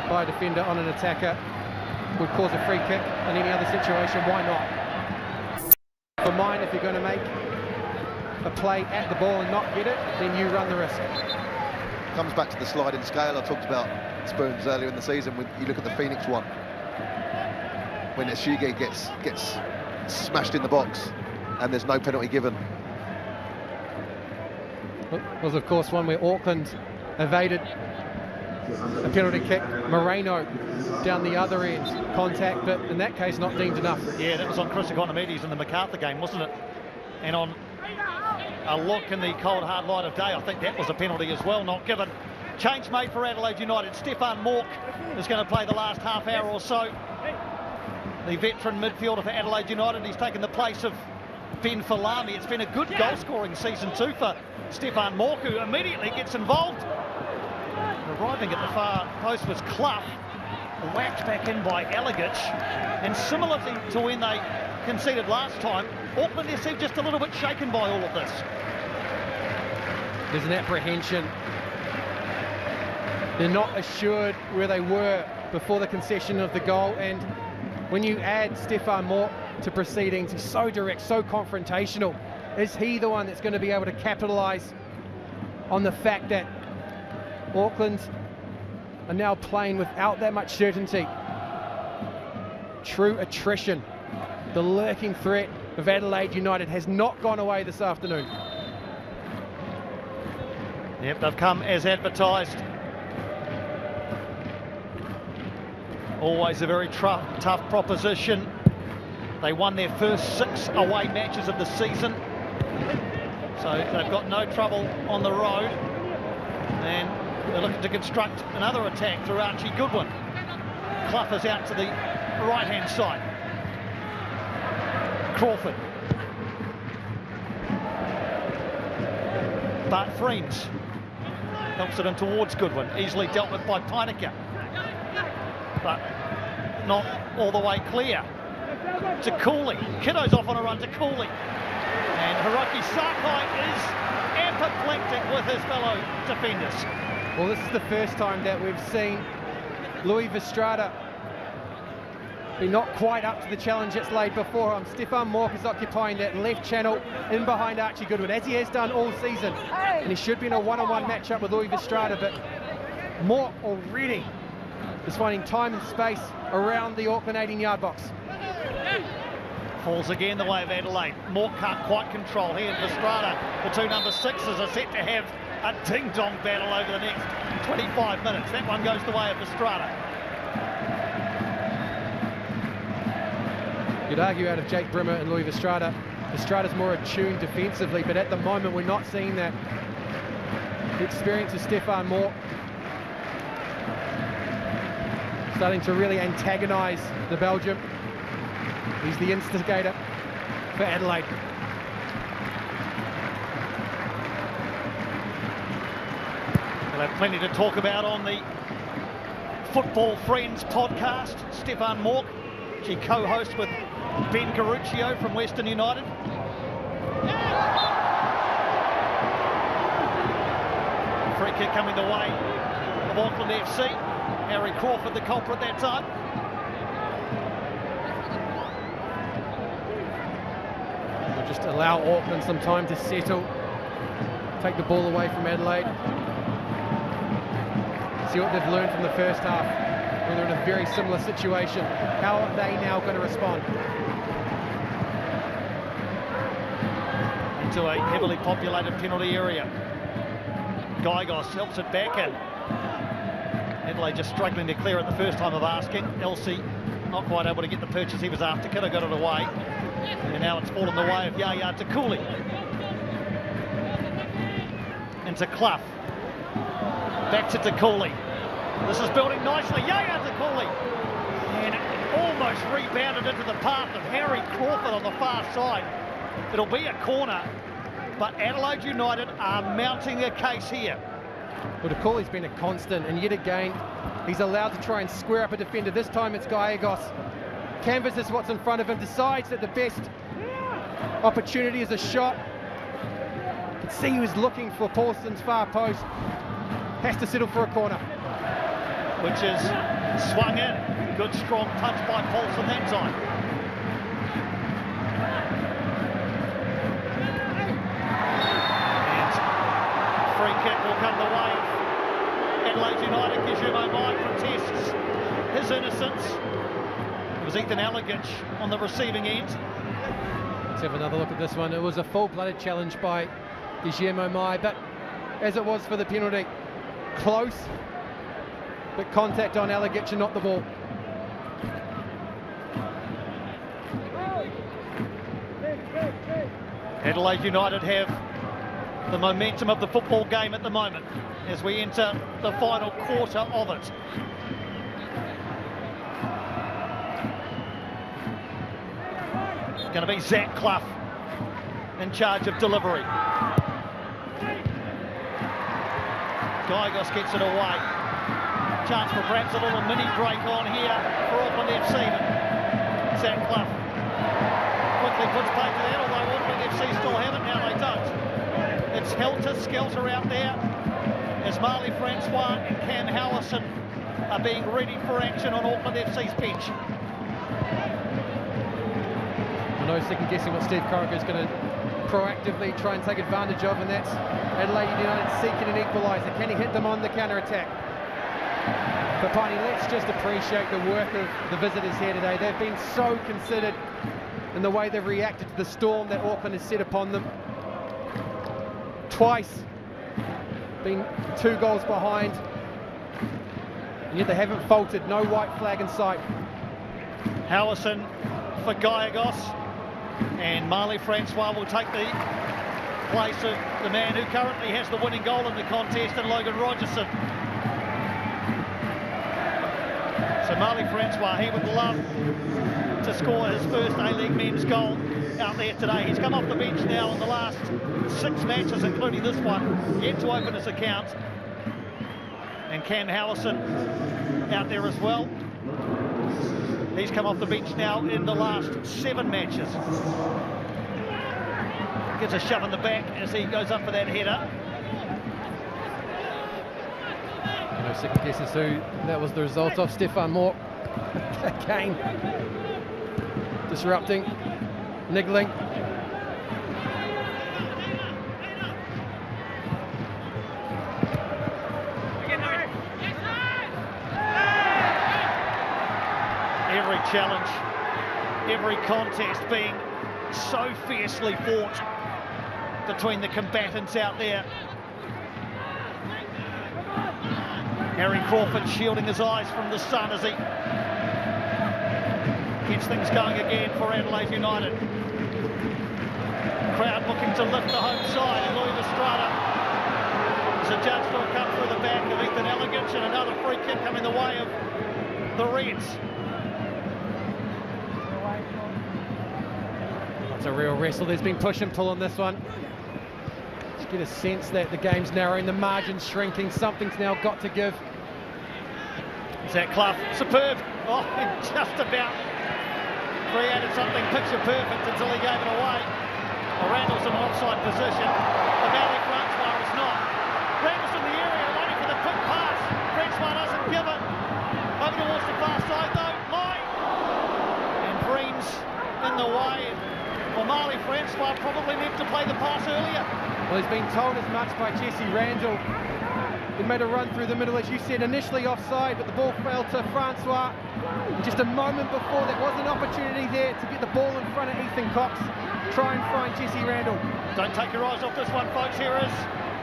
by a defender on an attacker, would cause a free kick in any other situation. Why not? For mine, if you're going to make a play at the ball and not get it, then you run the risk. Comes back to the sliding scale. I talked about spoons earlier in the season. When you look at the Phoenix one, when Isuzu gets smashed in the box and there's no penalty given. It was, of course, one where Auckland evaded a penalty kick. Moreno down the other end, contact, but in that case not deemed enough. Yeah, that was on Chris Economides in the MacArthur game, wasn't it? And on a look in the cold hard light of day, I think that was a penalty as well, not given. Change made for Adelaide United. Stefan Mork is going to play the last half hour or so. The veteran midfielder for Adelaide United, he's taken the place of Ben Falami. It's been a good goal-scoring season too for Stefan Mork, who immediately gets involved. Arriving at the far post was Clough, whacked back in by Elegich, and similar to when they conceded last time, Auckland FC just a little bit shaken by all of this. There's an apprehension. They're not assured where they were before the concession of the goal, and when you add Stefan Mork to proceedings, he's so direct, so confrontational. Is he the one that's going to be able to capitalise on the fact that Auckland are now playing without that much certainty? True attrition. The lurking threat of Adelaide United has not gone away this afternoon. Yep, they've come as advertised. Always a very tough proposition. They won their first 6 away matches of the season, so they've got no trouble on the road, and they're looking to construct another attack through Archie Goodwin. Clough is out to the right-hand side. Crawford. Bart Friends helps it in towards Goodwin, easily dealt with by Peinecker, but not all the way clear. To Cooley. Kiddo's off on a run to Cooley. And Hiroki Sakai is apoplectic with his fellow defenders. Well, this is the first time that we've seen Louis Vestrada be not quite up to the challenge that's laid before him. Stefan Mork is occupying that left channel in behind Archie Goodwin, as he has done all season. And he should be in a one-on-one matchup with Louis Vestrada, but Mork already is finding time and space around the Auckland 18-yard box. Falls again the way of Adelaide. Mork can't quite control. He and Vestrada, the two number 6s, are set to have a ding-dong battle over the next 25 minutes. That one goes the way of Vestrada. You'd argue out of Jake Brimmer and Louis Vestrada, Vestrada's more attuned defensively, but at the moment we're not seeing that. The experience of Stefan Mork starting to really antagonise the Belgium. He's the instigator for Adelaide. We'll have plenty to talk about on the Football Friends podcast. Stefan Mork, she co-hosts with Ben Garuccio from Western United. Free kick coming the way of Auckland FC. Harry Crawford the culprit that time. We'll just allow Auckland some time to settle, take the ball away from Adelaide. See what they've learned from the first half. When they're in a very similar situation, how are they now going to respond? Into a heavily populated penalty area. Gygos helps it back in. Adelaide just struggling to clear it the first time of asking. Elsie not quite able to get the purchase he was after. Kiddo got it away. And now it's fallen the way of Yaya to Cooley. Into Clough. Back to Cooley. This is building nicely. Yaya to Cooley. And almost rebounded into the path of Harry Crawford on the far side. It'll be a corner, but Adelaide United are mounting a case here. Well, Cooley's been a constant, and yet again, he's allowed to try and square up a defender. This time it's Gallegos. Canvasses what's in front of him, decides that the best opportunity is a shot. You can see he was looking for Paulson's far post. Has to settle for a corner. Which is swung in. Good strong punch by Paulson that time. And free kick will come the way of Adelaide United. Kijumo Mai protests his innocence. It was Ethan Allegich on the receiving end. Let's have another look at this one. It was a full-blooded challenge by Guillermo Mai, but as it was for the penalty, close, but contact on Allegich and not the ball. Adelaide United have the momentum of the football game at the moment as we enter the final quarter of it. Going to be Zach Clough in charge of delivery. Gyagos gets it away. Chance for perhaps a little mini break on here for Auckland FC. Zach Clough quickly puts play to that, although Auckland FC still have it, now they don't. It's helter-skelter out there as Marley Francois and Cam Howison are being ready for action on Auckland FC's bench. No second guessing what Steve Corica is going to proactively try and take advantage of, and that's Adelaide United seeking an equaliser. Can he hit them on the counter-attack? But Piney, let's just appreciate the work of the visitors here today. They've been so considered in the way they've reacted to the storm that Auckland has set upon them. Twice been 2 goals behind, and yet they haven't faltered. No white flag in sight. Howison for Gyagos, and Marley Francois will take the place of the man who currently has the winning goal in the contest, and Logan Rogerson. So Marley Francois, he would love to score his first A-League men's goal out there today. He's come off the bench now in the last 6 matches, including this one, yet to open his account. And Cam Howison out there as well. He's come off the bench now in the last 7 matches. Gets a shove in the back as he goes up for that header. No second guesses who that was the result of. Stefan Moore again disrupting, niggling. Every challenge, every contest being so fiercely fought between the combatants out there. Harry Crawford shielding his eyes from the sun as he gets things going again for Adelaide United. Crowd looking to lift the home side, and Louis Estrada is adjudged to have come through the back of Ethan Allegich, and another free kick coming the way of the Reds. It's a real wrestle. There's been push and pull on this one. Just get a sense that the game's narrowing, the margin's shrinking, something's now got to give. Zach Clough, superb. Oh, he just about created something picture perfect until he gave it away. Well, Randall's in an offside position. The Valley Francois is not. Randall's in the area waiting for the quick pass. Francois doesn't give it. Over towards the far side though. Line. And Breen's in the way. Well, Marley Francois probably needed to play the pass earlier. Well, he's been told as much by Jesse Randall. He made a run through the middle, as you said, initially offside, but the ball fell to Francois. And just a moment before, there was an opportunity there to get the ball in front of Ethan Cox. Try and find Jesse Randall. Don't take your eyes off this one, folks. Here is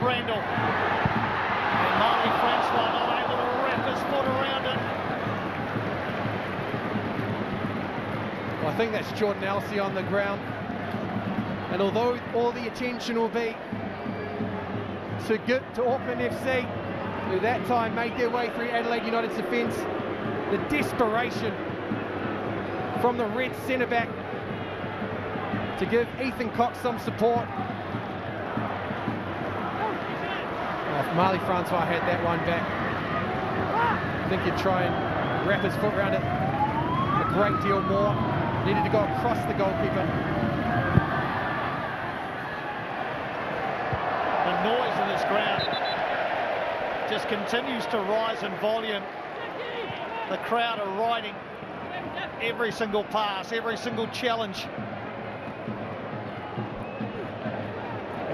Randall. And Marley Francois not able to wrap his foot around it. Well, I think that's Jordan Elsey on the ground. And although all the attention will be to get to Auckland FC, who that time made their way through Adelaide United's defence, the desperation from the Red centre-back to give Ethan Cox some support. Oh, if Marley Francois had that one back, I think he'd try and wrap his foot around it a great deal more. Needed to go across the goalkeeper. The noise in this ground just continues to rise in volume The crowd are riding every single pass, every single challenge.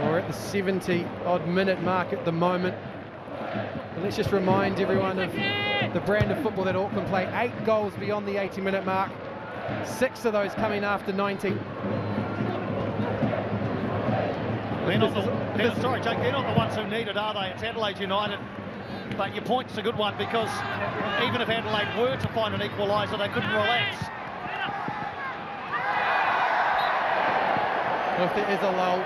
We're at the 70-odd minute mark at the moment. But let's just remind everyone of the brand of football that Auckland play. 8 goals beyond the 80-minute mark. 6 of those coming after 90. Sorry, Jake, they're not the ones who need it, are they? It's Adelaide United. But your point's a good one, because even if Adelaide were to find an equaliser, they couldn't relax. Well, if there is a lull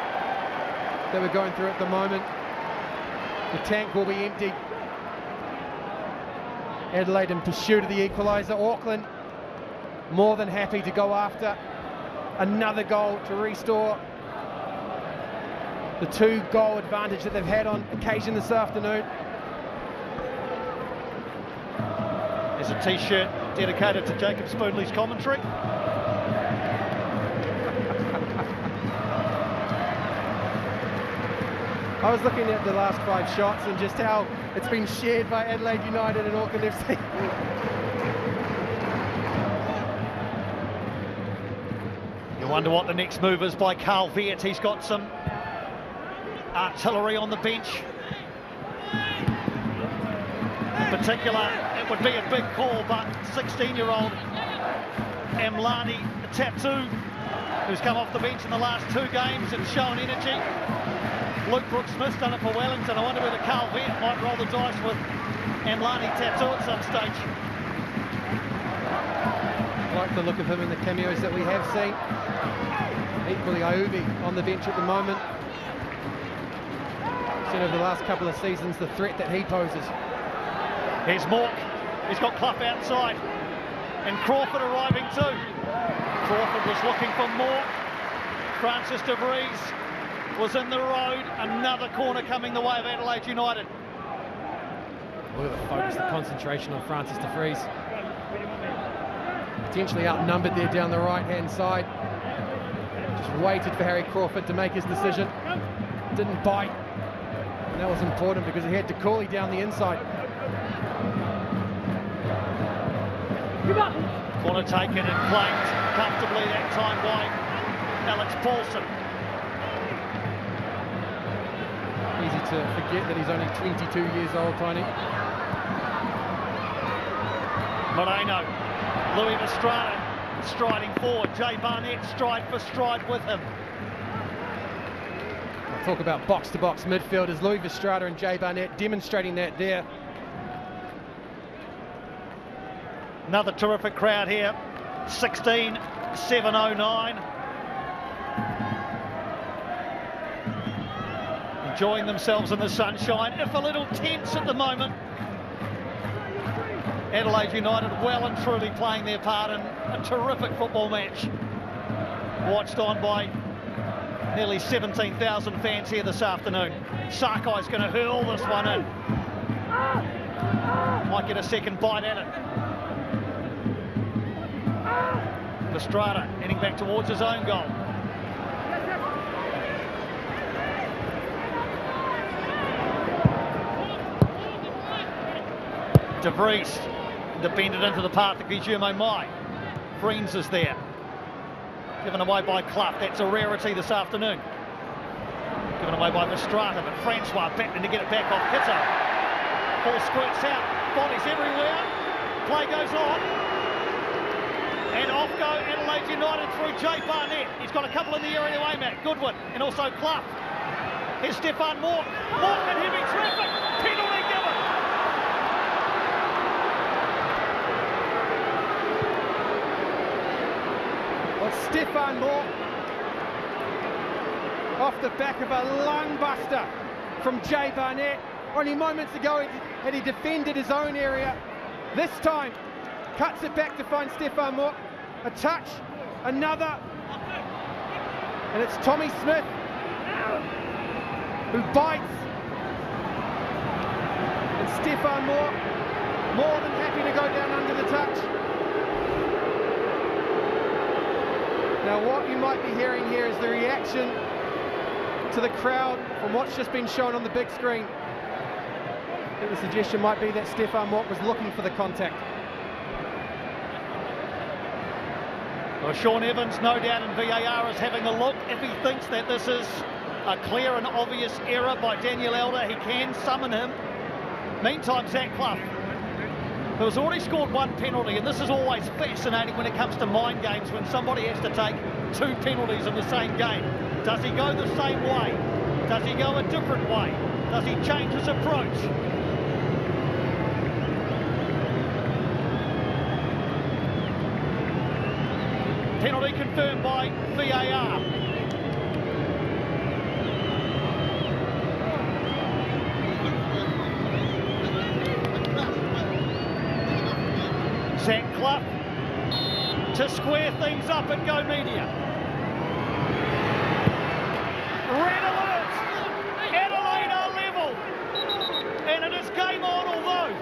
that we're going through at the moment, the tank will be empty. Adelaide in pursuit of the equaliser. Auckland more than happy to go after another goal to restore the 2-goal advantage that they've had on occasion this afternoon. There's a t-shirt dedicated to Jacob Spoonley's commentary. I was looking at the last 5 shots and just how it's been shared by Adelaide United and Auckland FC. You wonder what the next move is by Carl Viet. He's got some artillery on the bench. In particular, it would be a big call, but 16-year-old Emlani Tatu, who's come off the bench in the last 2 games and shown energy. Luke Brooks-Smith's done it for Wellington. I wonder whether Carl Viet might roll the dice with Emlani Tatu at some stage. I like the look of him in the cameos that we have seen. Equally, Aubi on the bench at the moment. Seen over the last couple of seasons the threat that he poses. Here's Mork. He's got Clough outside. And Crawford arriving too. Crawford was looking for Mork. Francis de Vries was in the road. Another corner coming the way of Adelaide United. Look at the focus, the concentration on Francis de Vries. Potentially outnumbered there down the right-hand side. Just waited for Harry Crawford to make his decision. Didn't bite. And that was important because he had to Cooley down the inside. Corner taken and claimed comfortably that time by Alex Paulson. Easy to forget that he's only 22 years old, Tiny. Moreno, Louis Estrada striding forward. Jay Barnett stride for stride with him. I'll talk about box-to-box midfielders. Louis Estrada and Jay Barnett demonstrating that there. Another terrific crowd here. 16,709. Enjoying themselves in the sunshine, if a little tense at the moment. Adelaide United well and truly playing their part in a terrific football match. Watched on by nearly 17,000 fans here this afternoon. Sakai's going to hurl this one in. Might get a second bite at it. Estrada heading back towards his own goal. De Vries to bend it into the path of Guillermo Mai. Friends is there. Given away by Clough. That's a rarity this afternoon. Given away by Estrada, but Francois battling to get it back off Kitto. Ball squirts out. Bodies everywhere. Play goes on. And off go Adelaide United through Jay Barnett. He's got a couple in the area away, Matt. Goodwin and also Clough. Here's Stefan Mork. Mork in heavy traffic. Penalty given. Well, Stefan Mork off the back of a lung buster from Jay Barnett. Only moments ago had he defended his own area. This time cuts it back to find Stefan Mork. A touch, another, and it's Tommy Smith who bites. And Stefan Mork more than happy to go down under the touch. Now what you might be hearing here is the reaction to the crowd from what's just been shown on the big screen. I think the suggestion might be that Stefan Mork was looking for the contact. Well, Sean Evans, no doubt in VAR, is having a look. If he thinks that this is a clear and obvious error by Daniel Elder, he can summon him. Meantime, Zach Clough, who has already scored one penalty, and this is always fascinating when it comes to mind games, when somebody has to take 2 penalties in the same game. Does he go the same way? Does he go a different way? Does he change his approach? Penalty confirmed by VAR. Zach Clough to square things up at Go Media. Red alert! Adelaide are level, and it is game on, although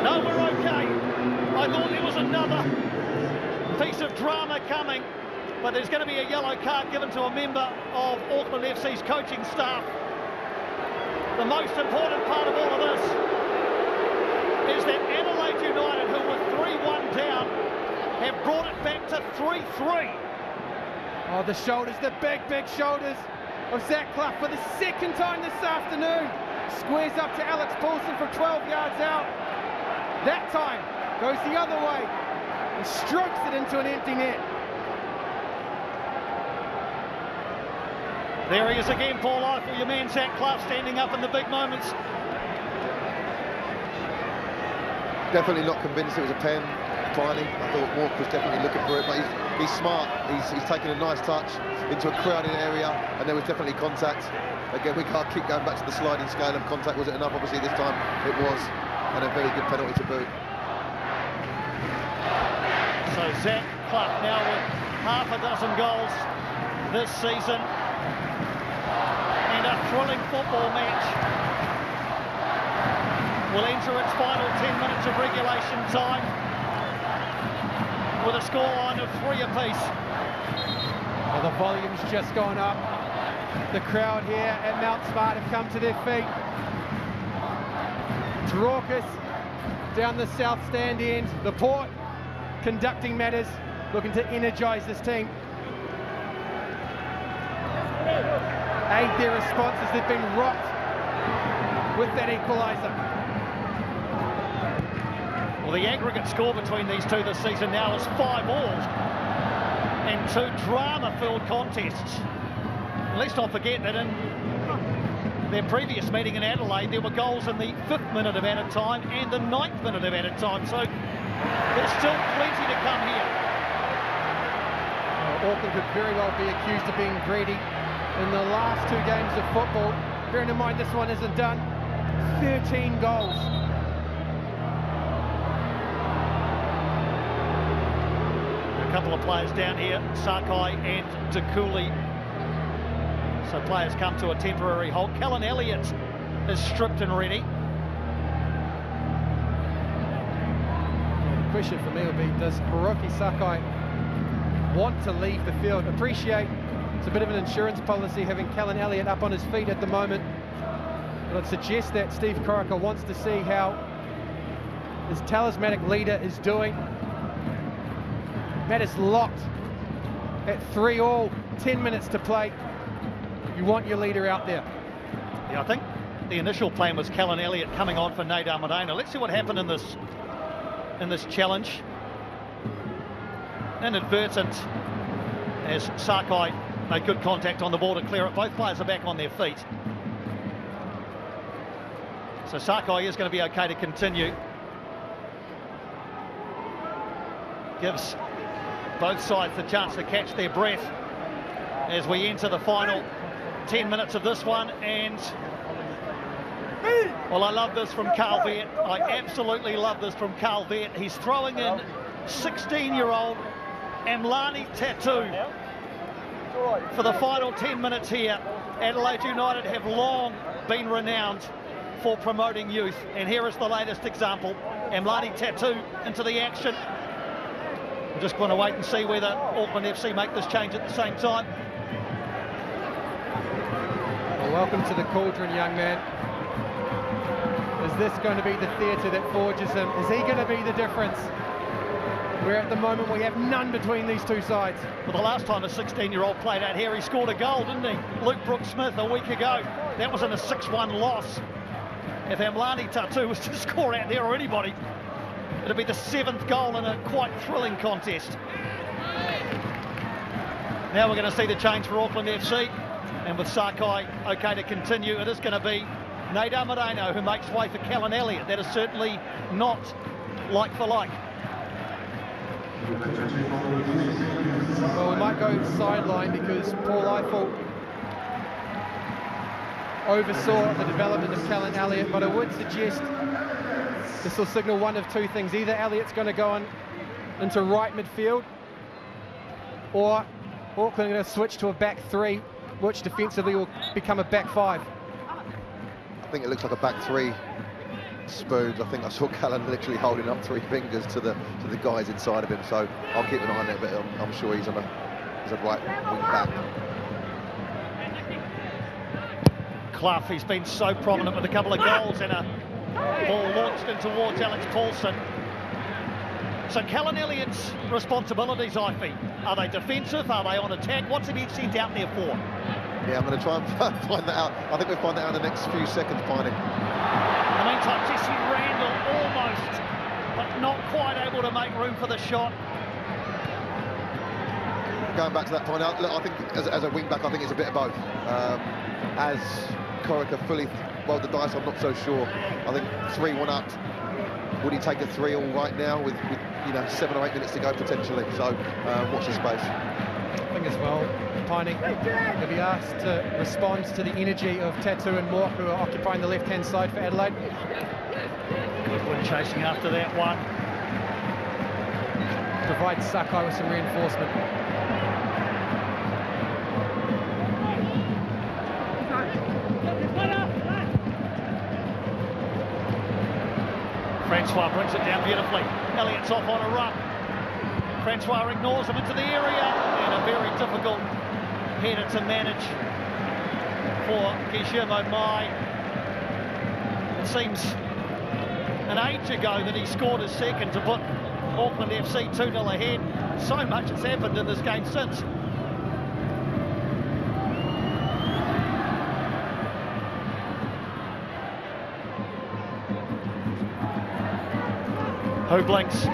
no, we're okay. I thought there was another piece of drama coming, but there's going to be a yellow card given to a member of Auckland FC's coaching staff. The most important part of all of this is that Adelaide United, who were 3-1 down, have brought it back to 3-3. Oh, the shoulders, the big shoulders of Zach Clough for the second time this afternoon. Squares up to Alex Paulson from 12 yards out. That time goes the other way and strokes it into an empty net. There he is again, Paul Eiffel, your man Zach Clough, standing up in the big moments. Definitely not convinced it was a pen, Tiny. I thought Walker was definitely looking for it, but he's smart. He's taken a nice touch into a crowded area, and there was definitely contact. Again, we can't keep going back to the sliding scale of contact. Was it enough? Obviously, this time it was, and a very good penalty to boot. So Zach Clough now with half a dozen goals this season, and a thrilling football match will enter its final 10 minutes of regulation time with a scoreline of 3 apiece. Well, the volume's just gone up. The crowd here at Mount Smart have come to their feet. It's raucous down the south stand end. The Port conducting matters, looking to energise this team. Aid their responses. They've been rocked with that equaliser. Well, the aggregate score between these two this season now is 5-all, and 2 drama-filled contests. And let's not forget that in their previous meeting in Adelaide, there were goals in the 5th minute of added time and the 9th minute of added time, so there's still plenty to come here. Auckland could very well be accused of being greedy in the last 2 games of football. Bearing in mind this one isn't done. 13 goals. A couple of players down here, Sakai and Dakuli. So players come to a temporary halt. Callan Elliott is stripped and ready. The question for me will be, does Hiroki Sakai want to leave the field? Appreciate it's a bit of an insurance policy having Callan Elliott up on his feet at the moment, but I'd suggest that Steve Corica wants to see how his talismanic leader is doing. Matters locked at 3-all, 10 minutes to play. You want your leader out there. Yeah, I think the initial plan was Callan Elliott coming on for Nate Almudena. Let's see what happened in this challenge. Inadvertent, as Sakai made good contact on the ball to clear it. Both players are back on their feet. So Sakai is going to be okay to continue. Gives both sides the chance to catch their breath as we enter the final 10 minutes of this one. And well, I love this from Carl Vett. I absolutely love this from Carl Vett. He's throwing in 16-year-old Amlani Tattoo for the final 10 minutes here. Adelaide United have long been renowned for promoting youth, and here is the latest example. Amlani Tattoo into the action. I'm just going to wait and see whether Auckland FC make this change at the same time. Well, welcome to the cauldron, young man. Is this going to be the theatre that forges him? Is he going to be the difference? Where at the moment we have none between these two sides. Well, the last time a 16-year-old played out here, he scored a goal, didn't he? Luke Brooks-Smith a week ago. That was in a 6-1 loss. If Amlani Tatu was to score out there, or anybody, it'd be the 7th goal in a quite thrilling contest. Now we're going to see the change for Auckland FC, and with Sakai okay to continue, it is going to be Nader Moreno who makes way for Callan Elliott. That is certainly not like for like. Well, we might go sideline because Paul Eiffel oversaw the development of Callan Elliott, but I would suggest this will signal one of two things. Either Elliott's going to go on into right midfield, or Auckland are going to switch to a back three, which defensively will become a back five. I think it looks like a back three. Spoons. I think I saw Callan literally holding up 3 fingers to the guys inside of him, so I'll keep an eye on it, but I'm sure he's a right wing back. Clough, he's been so prominent with a couple of goals and a ball launched in towards Alex Paulson. So Callan Elliott's responsibilities, Ifey, are they defensive? Are they on attack? What's he been sent out there for? Yeah, I'm going to try and find that out. I think we'll find that out in the next few seconds, Piney. In the meantime, Jesse Randall almost, but not quite able to make room for the shot. Going back to that point, look, I think as a wing back, I think it's a bit of both. As Corica fully rolled the dice, I'm not so sure. I think 3-1 up. Would he take a 3-all right now with 7 or 8 minutes to go potentially? So watch the space. I think as well, Piney will be asked to respond to the energy of Tatu and Moore, who are occupying the left-hand side for Adelaide. Goodwin chasing after that one. Provide Sakai with some reinforcement. Francois brings it down beautifully. Elliott's off on a run. Francois ignores him into the area, and a very difficult header to manage for Guillermo Mai. It seems an age ago that he scored his second to put Auckland FC 2-0 ahead. So much has happened in this game since. Who blinks?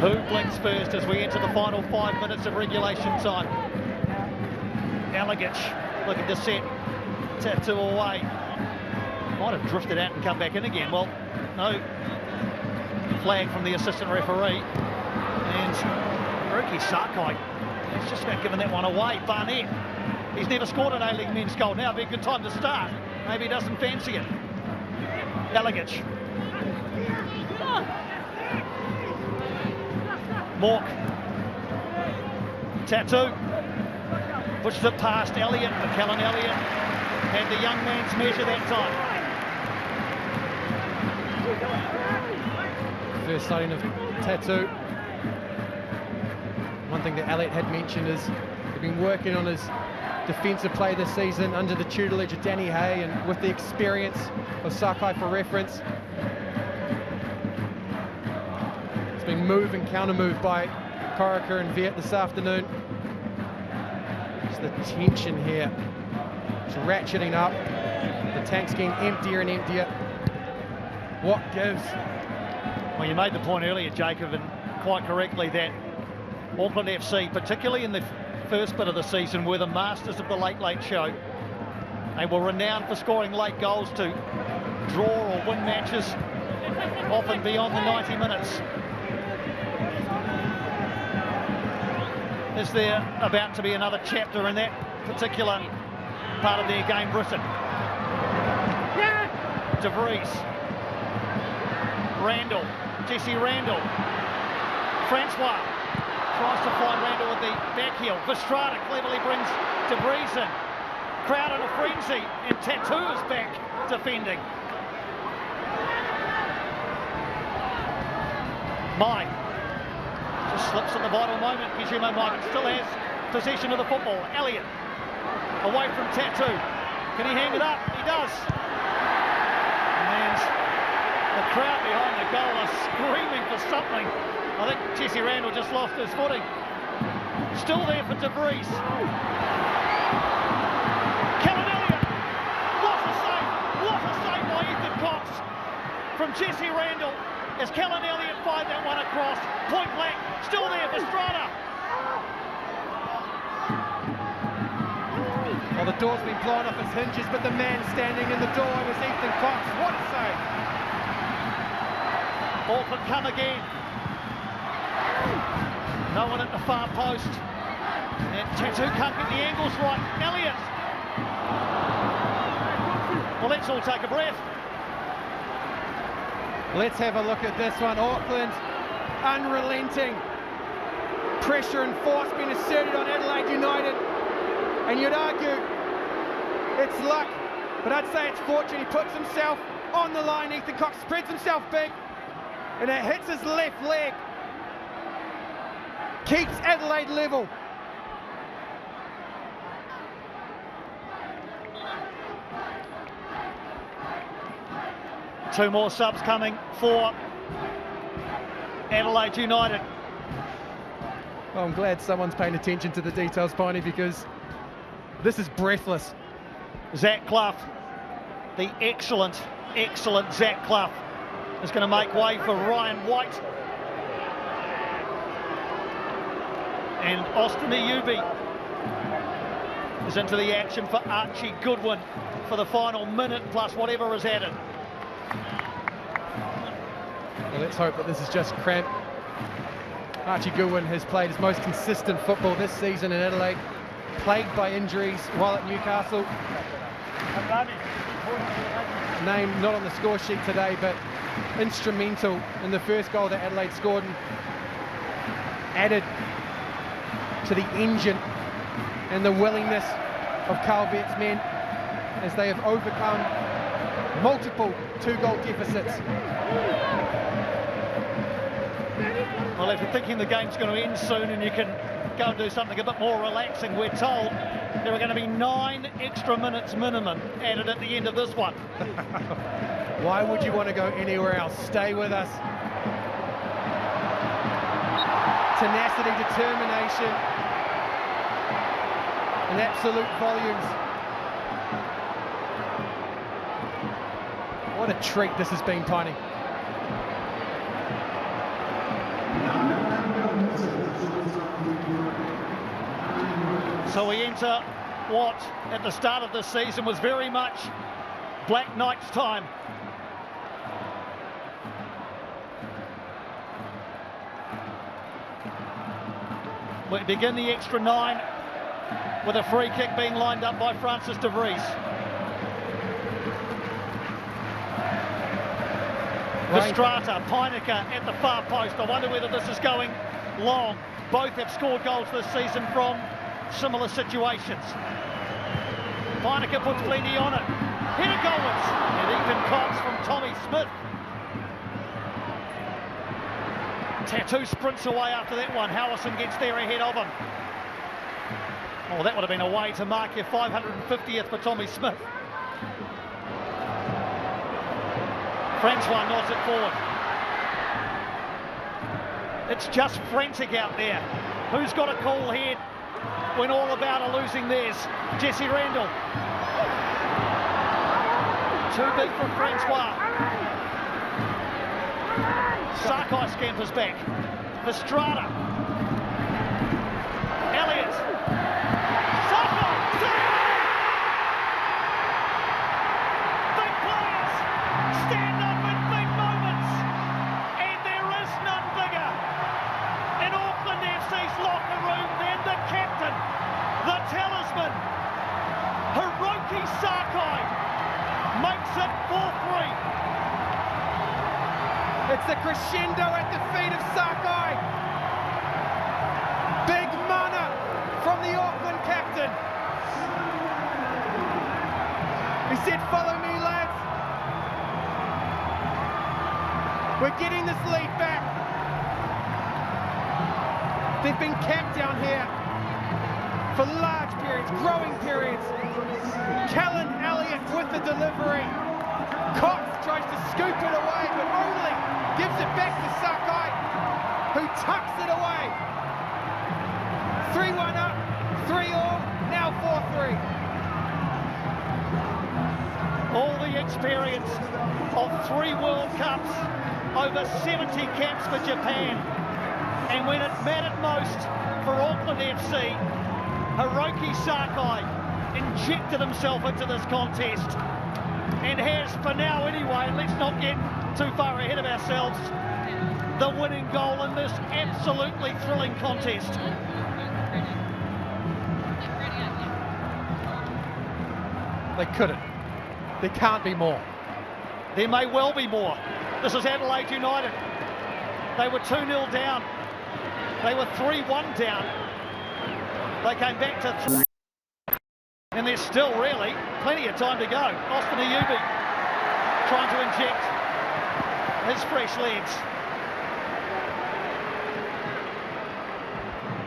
Who blinks first as we enter the final 5 minutes of regulation time? Alagich looking to set Tatu away. Might have drifted out and come back in again. Well, no flag from the assistant referee. And Ruki Sakai has just about given that one away. Barnett, he's never scored an A-League men's goal. Now would be a good time to start. Maybe he doesn't fancy it. Alagich. Mork. Tatu pushes it past Elliott, but Callan Elliott had the young man's measure that time. First sighting of Tatu. One thing that Elliott had mentioned is he's been working on his defensive play this season under the tutelage of Danny Hay and with the experience of Sakai for reference. Being moved and counter-moved by Corica and Viet this afternoon. Just the tension here. It's ratcheting up. The tank's getting emptier and emptier. What gives? Well, you made the point earlier, Jacob, and quite correctly, that Auckland FC, particularly in the first bit of the season, were the masters of the late show. They were renowned for scoring late goals to draw or win matches, often beyond the 90 minutes. Is there about to be another chapter in that particular part of their game written? De Vries. Randall. Jesse Randall. Francois tries to find Randall with the back heel. Vestrada cleverly brings De Vries in. Crowd in a frenzy, and Tatu is back defending. Mai just slips at the vital moment. Guillermo Mai still has possession of the football. Elliott away from Tatu. Can he hang it up? He does. And The crowd behind the goal are screaming for something. I think Jesse Randall just lost his footing. Still there for De Vries. Kellen Elliott. What a save! What a save by Ethan Cox from Jesse Randall as Kellen Elliott fired that one across. Point blank. Still there for Strata. Well, the door's been blown off its hinges, but the man standing in the door was Ethan Cox. What a save! Auckland come again. No one at the far post. And Tattoo can't get the angles right. Elliott. Well, let's all take a breath. Let's have a look at this one. Auckland, unrelenting. Pressure and force being asserted on Adelaide United. And you'd argue it's luck, but I'd say it's fortune. He puts himself on the line. Ethan Cox spreads himself big, and it hits his left leg. Keeps Adelaide level. Two more subs coming for Adelaide United. Well, I'm glad someone's paying attention to the details, Piney, because this is breathless. Zach Clough, the excellent Zach Clough, is going to make way for Ryan White. And Austin Iyubi is into the action for Archie Goodwin for the final minute plus whatever is added. Well, let's hope that this is just cramp. Archie Goodwin has played his most consistent football this season in Adelaide, plagued by injuries while at Newcastle. Name not on the score sheet today, but instrumental in the first goal that Adelaide scored and added to the engine and the willingness of Carl Bett's men as they have overcome multiple two-goal deficits. Well, if you're thinking the game's going to end soon and you can go and do something a bit more relaxing, we're told there are going to be 9 extra minutes minimum added at the end of this one. Why would you want to go anywhere else? Stay with us. Tenacity, determination, and absolute volumes. What a treat this has been, Piney. So we enter what at the start of this season was very much Black Knights time. We begin the extra 9 with a free kick being lined up by Francis De Vries. Strata, Peinecker at the far post. I wonder whether this is going long. Both have scored goals this season from similar situations. Peinecker puts plenty on it. Header goalwards. And Ethan Cox from Tommy Smith. Tattoo sprints away after that one. Howison gets there ahead of him. Oh, that would have been a way to mark your 550th for Tommy Smith. Francois nods it forward. It's just frantic out there. Who's got a cool head when all about are losing theirs? Jesse Randall. Too big for Francois. Sakai scampers back. Estrada. Elliott. Sakai. Big players stand up in big moments, and there is none bigger in Auckland FC's locker room than the captain, the talisman. Hiroki Sakai makes it 4-3. It's a crescendo at the feet of Sakai. Big mana from the Auckland captain. He said, "Follow me, lads. We're getting this lead back." They've been camped down here for large periods, growing periods. Kellen Elliott with the delivery. Cox tries to scoop it away, but only gives it back to Sakai, who tucks it away. 3-1 up, 3-all, now 4-3. All the experience of 3 World Cups, over 70 caps for Japan. And when it mattered most for Auckland FC, Hiroki Sakai injected himself into this contest and has, for now anyway, let's not get too far ahead of ourselves, the winning goal in this absolutely thrilling contest. They couldn't. There can't be more. There may well be more. This is Adelaide United. They were 2-0 down. They were 3-1 down. They came back to 3. And there's still really plenty of time to go. Austin Ayubi trying to inject his fresh legs.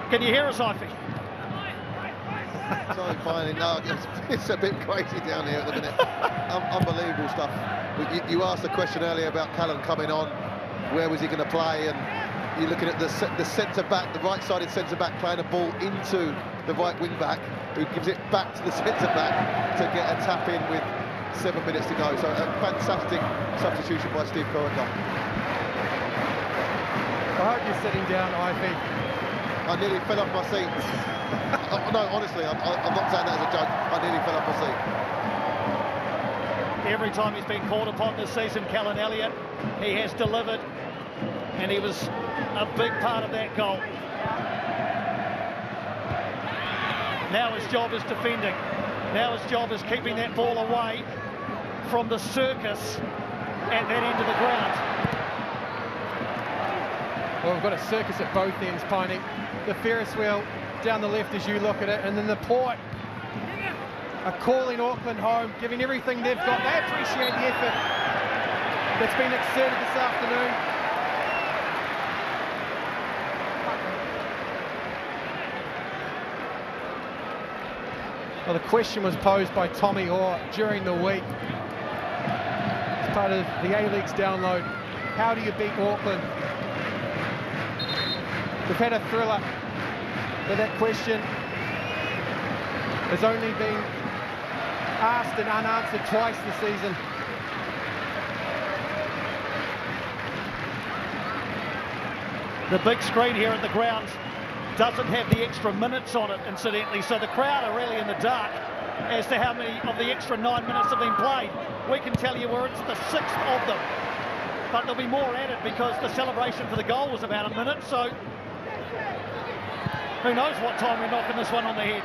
Can you hear us, Ivy? Sorry, finally. No, it's a bit crazy down here at the minute. Unbelievable stuff. You asked a question earlier about Callum coming on. Where was he going to play? And you're looking at the centre-back, the right-sided centre-back playing a ball into the right wing-back, who gives it back to the centre-back to get a tap in with 7 minutes to go. So a fantastic substitution by Steve Corica. I hope you're sitting down, Ivy. I nearly fell off my seat. No, honestly, I'm not saying that as a joke. I nearly fell off my seat. Every time he's been called upon this season, Callan Elliott, he has delivered, and he was a big part of that goal. Now his job is defending. Now his job is keeping that ball away from the circus at that end of the ground. Well, we've got a circus at both ends, Piney. The Ferris wheel down the left as you look at it, and then the Port are calling Auckland home, giving everything they've got. They appreciate the effort that's been exerted this afternoon. Well, the question was posed by Tommy Orr during the week as part of the A-League's download. How do you beat Auckland? We've had a thriller, but that question has only been asked and unanswered twice this season. The big screen here at the ground doesn't have the extra minutes on it, incidentally, so the crowd are really in the dark as to how many of the extra 9 minutes have been played. We can tell you we're into the 6th of them, but there'll be more added because the celebration for the goal was about a minute, so who knows what time we're knocking this one on the head.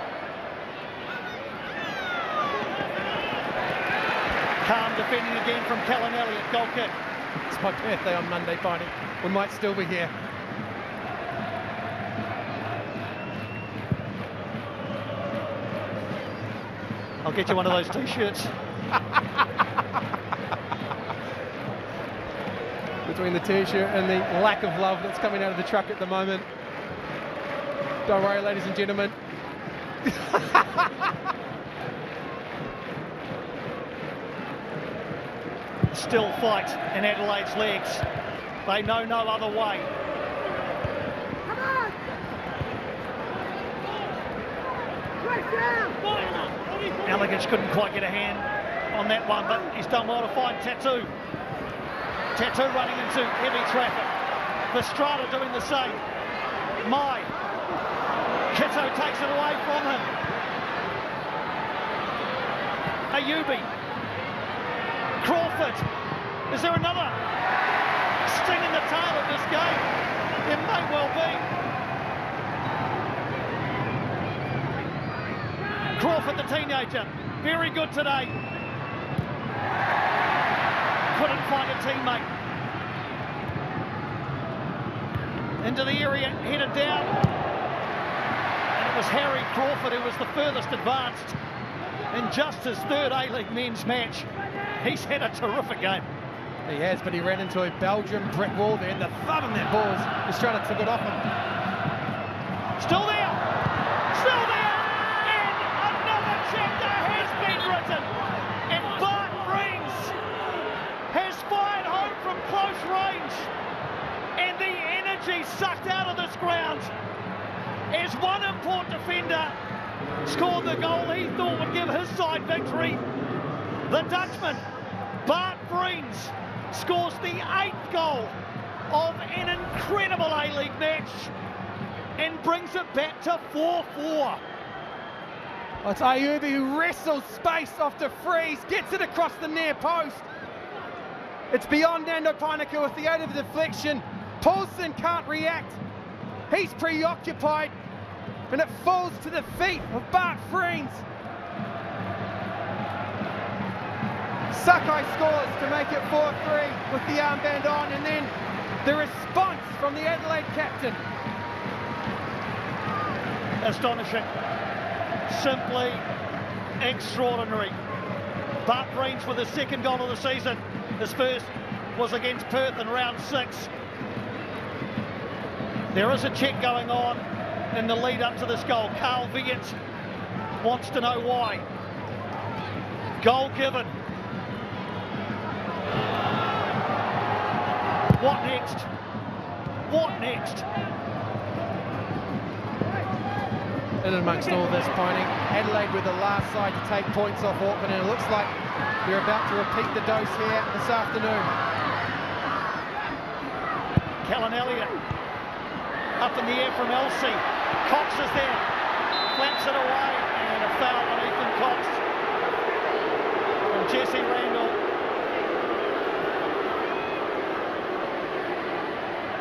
Calm defending again from Callan Elliott, goal kick. It's my birthday on Monday, Piney. We might still be here. I'll get you one of those t-shirts. Between the t-shirt and the lack of love that's coming out of the truck at the moment. Don't worry, ladies and gentlemen. Still fight in Adelaide's legs. They know no other way. Elegance couldn't quite get a hand on that one, but he's done well to find Tattoo. Tattoo running into heavy traffic. Vestrada doing the same. Kitto takes it away from him. Ayubi. Crawford. Is there another sting in the tail of this game? There may well be. Crawford, the teenager, very good today. Couldn't find a teammate. Into the area, headed down. And it was Harry Crawford who was the furthest advanced in just his 3rd A-League men's match. He's had a terrific game. He has, but he ran into a Belgian brick wall there, and the thumb in that ball, Estrada took it off him. Still there! Still there! And another chapter has been written. And Bart brings scored the goal he thought would give his side victory. The Dutchman, Bart Vriends, scores the 8th goal of an incredible A-League match and brings it back to 4-4. It's Ayubi who wrestles space off to Freeze, gets it across the near post. It's beyond Nando Painaka with the aid of the deflection. Paulson can't react. He's preoccupied, and it falls to the feet of Bart Vriends. Sakai scores to make it 4-3 with the armband on, and then the response from the Adelaide captain. Astonishing. Simply extraordinary. Bart Vriends with his 2nd goal of the season. His first was against Perth in round 6. There is a check going on in the lead up to this goal. Carl Viet wants to know why. Goal given. What next? What next? In amongst all this, Piney, Adelaide with the last side to take points off Auckland, and it looks like they're about to repeat the dose here this afternoon. Callan Elliott up in the air from Elsie. Cox is there, flaps it away, and a foul on Ethan Cox from Jesse Randall.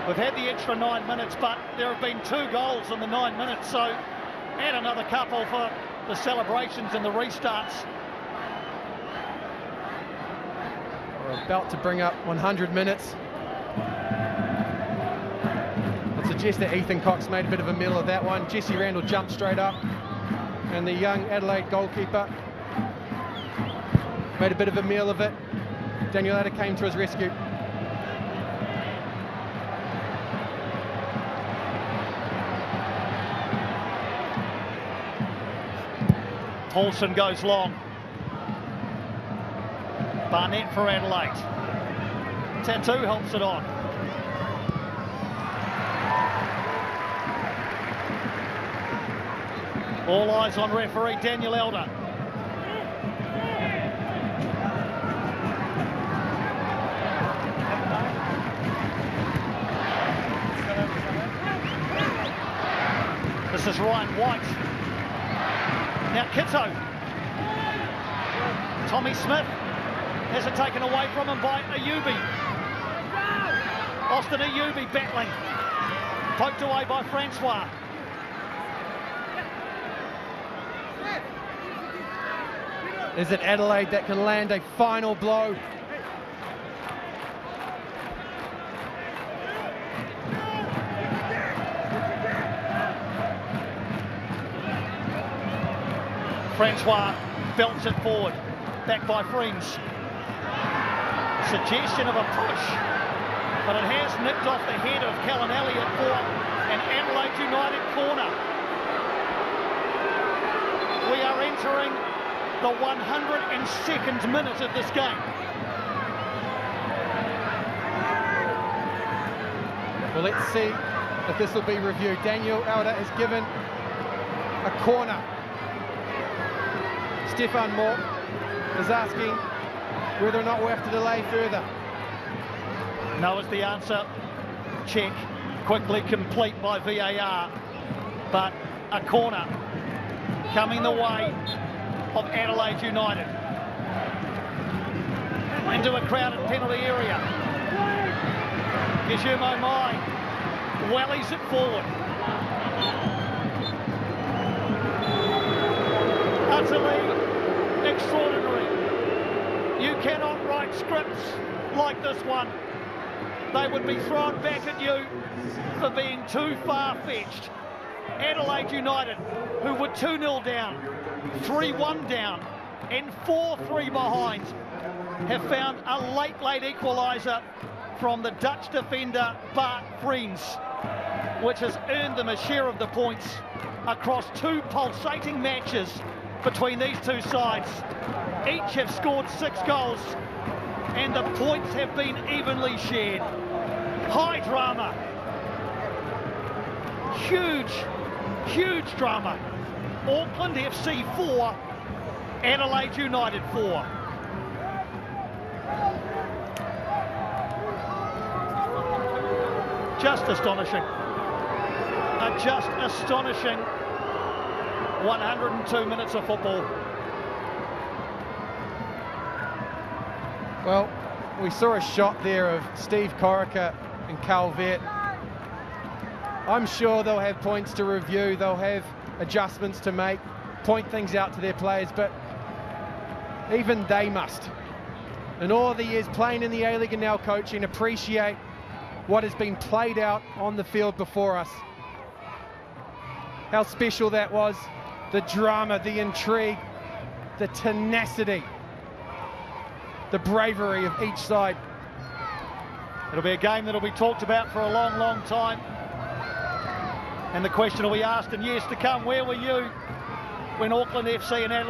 We've had the extra 9 minutes, but there have been 2 goals in the 9 minutes, so add another couple for the celebrations and the restarts. We're about to bring up 100 minutes. I'd suggest that Ethan Cox made a bit of a meal of that one. Jesse Randall jumped straight up, and the young Adelaide goalkeeper made a bit of a meal of it. Daniel Adder came to his rescue. Paulson goes long. Barnett for Adelaide. Tattoo helps it on. All eyes on referee Daniel Elder. This is Ryan White. Now Kitto. Tommy Smith has it taken away from him by Ayubi. Austin Ayubi battling. Poked away by Francois. Is it Adelaide that can land a final blow? Francois belts it forward, back by Vriends. Suggestion of a push, but it has nipped off the head of Callan Elliott for an Adelaide United corner. We are entering the 102nd minute of this game. Well, let's see if this will be reviewed. Daniel Elder is given a corner. Stefan Moore is asking whether or not we'll have to delay further. No is the answer. Check, quickly complete by VAR, but a corner coming the way of Adelaide United into a crowded penalty area. Guillermo Mai wellies it forward. Utterly extraordinary. You cannot write scripts like this one. They would be thrown back at you for being too far-fetched. Adelaide United, who were 2-0 down, 3-1 down, and 4-3 behind, have found a late equaliser from the Dutch defender Bart Vriends, which has earned them a share of the points across 2 pulsating matches between these 2 sides. Each have scored 6 goals, and the points have been evenly shared. High drama. Huge drama. Auckland FC 4, Adelaide United 4. Just astonishing. A just astonishing 102 minutes of football. Well, we saw a shot there of Steve Corica and Calvert. I'm sure they'll have points to review, they'll have adjustments to make, point things out to their players, but even they must, in all the years playing in the A-League and now coaching, appreciate what has been played out on the field before us. How special that was, the drama, the intrigue, the tenacity, the bravery of each side. It'll be a game that'll be talked about for a long, long time. And the question will be asked in years to come, where were you when Auckland FC and Adelaide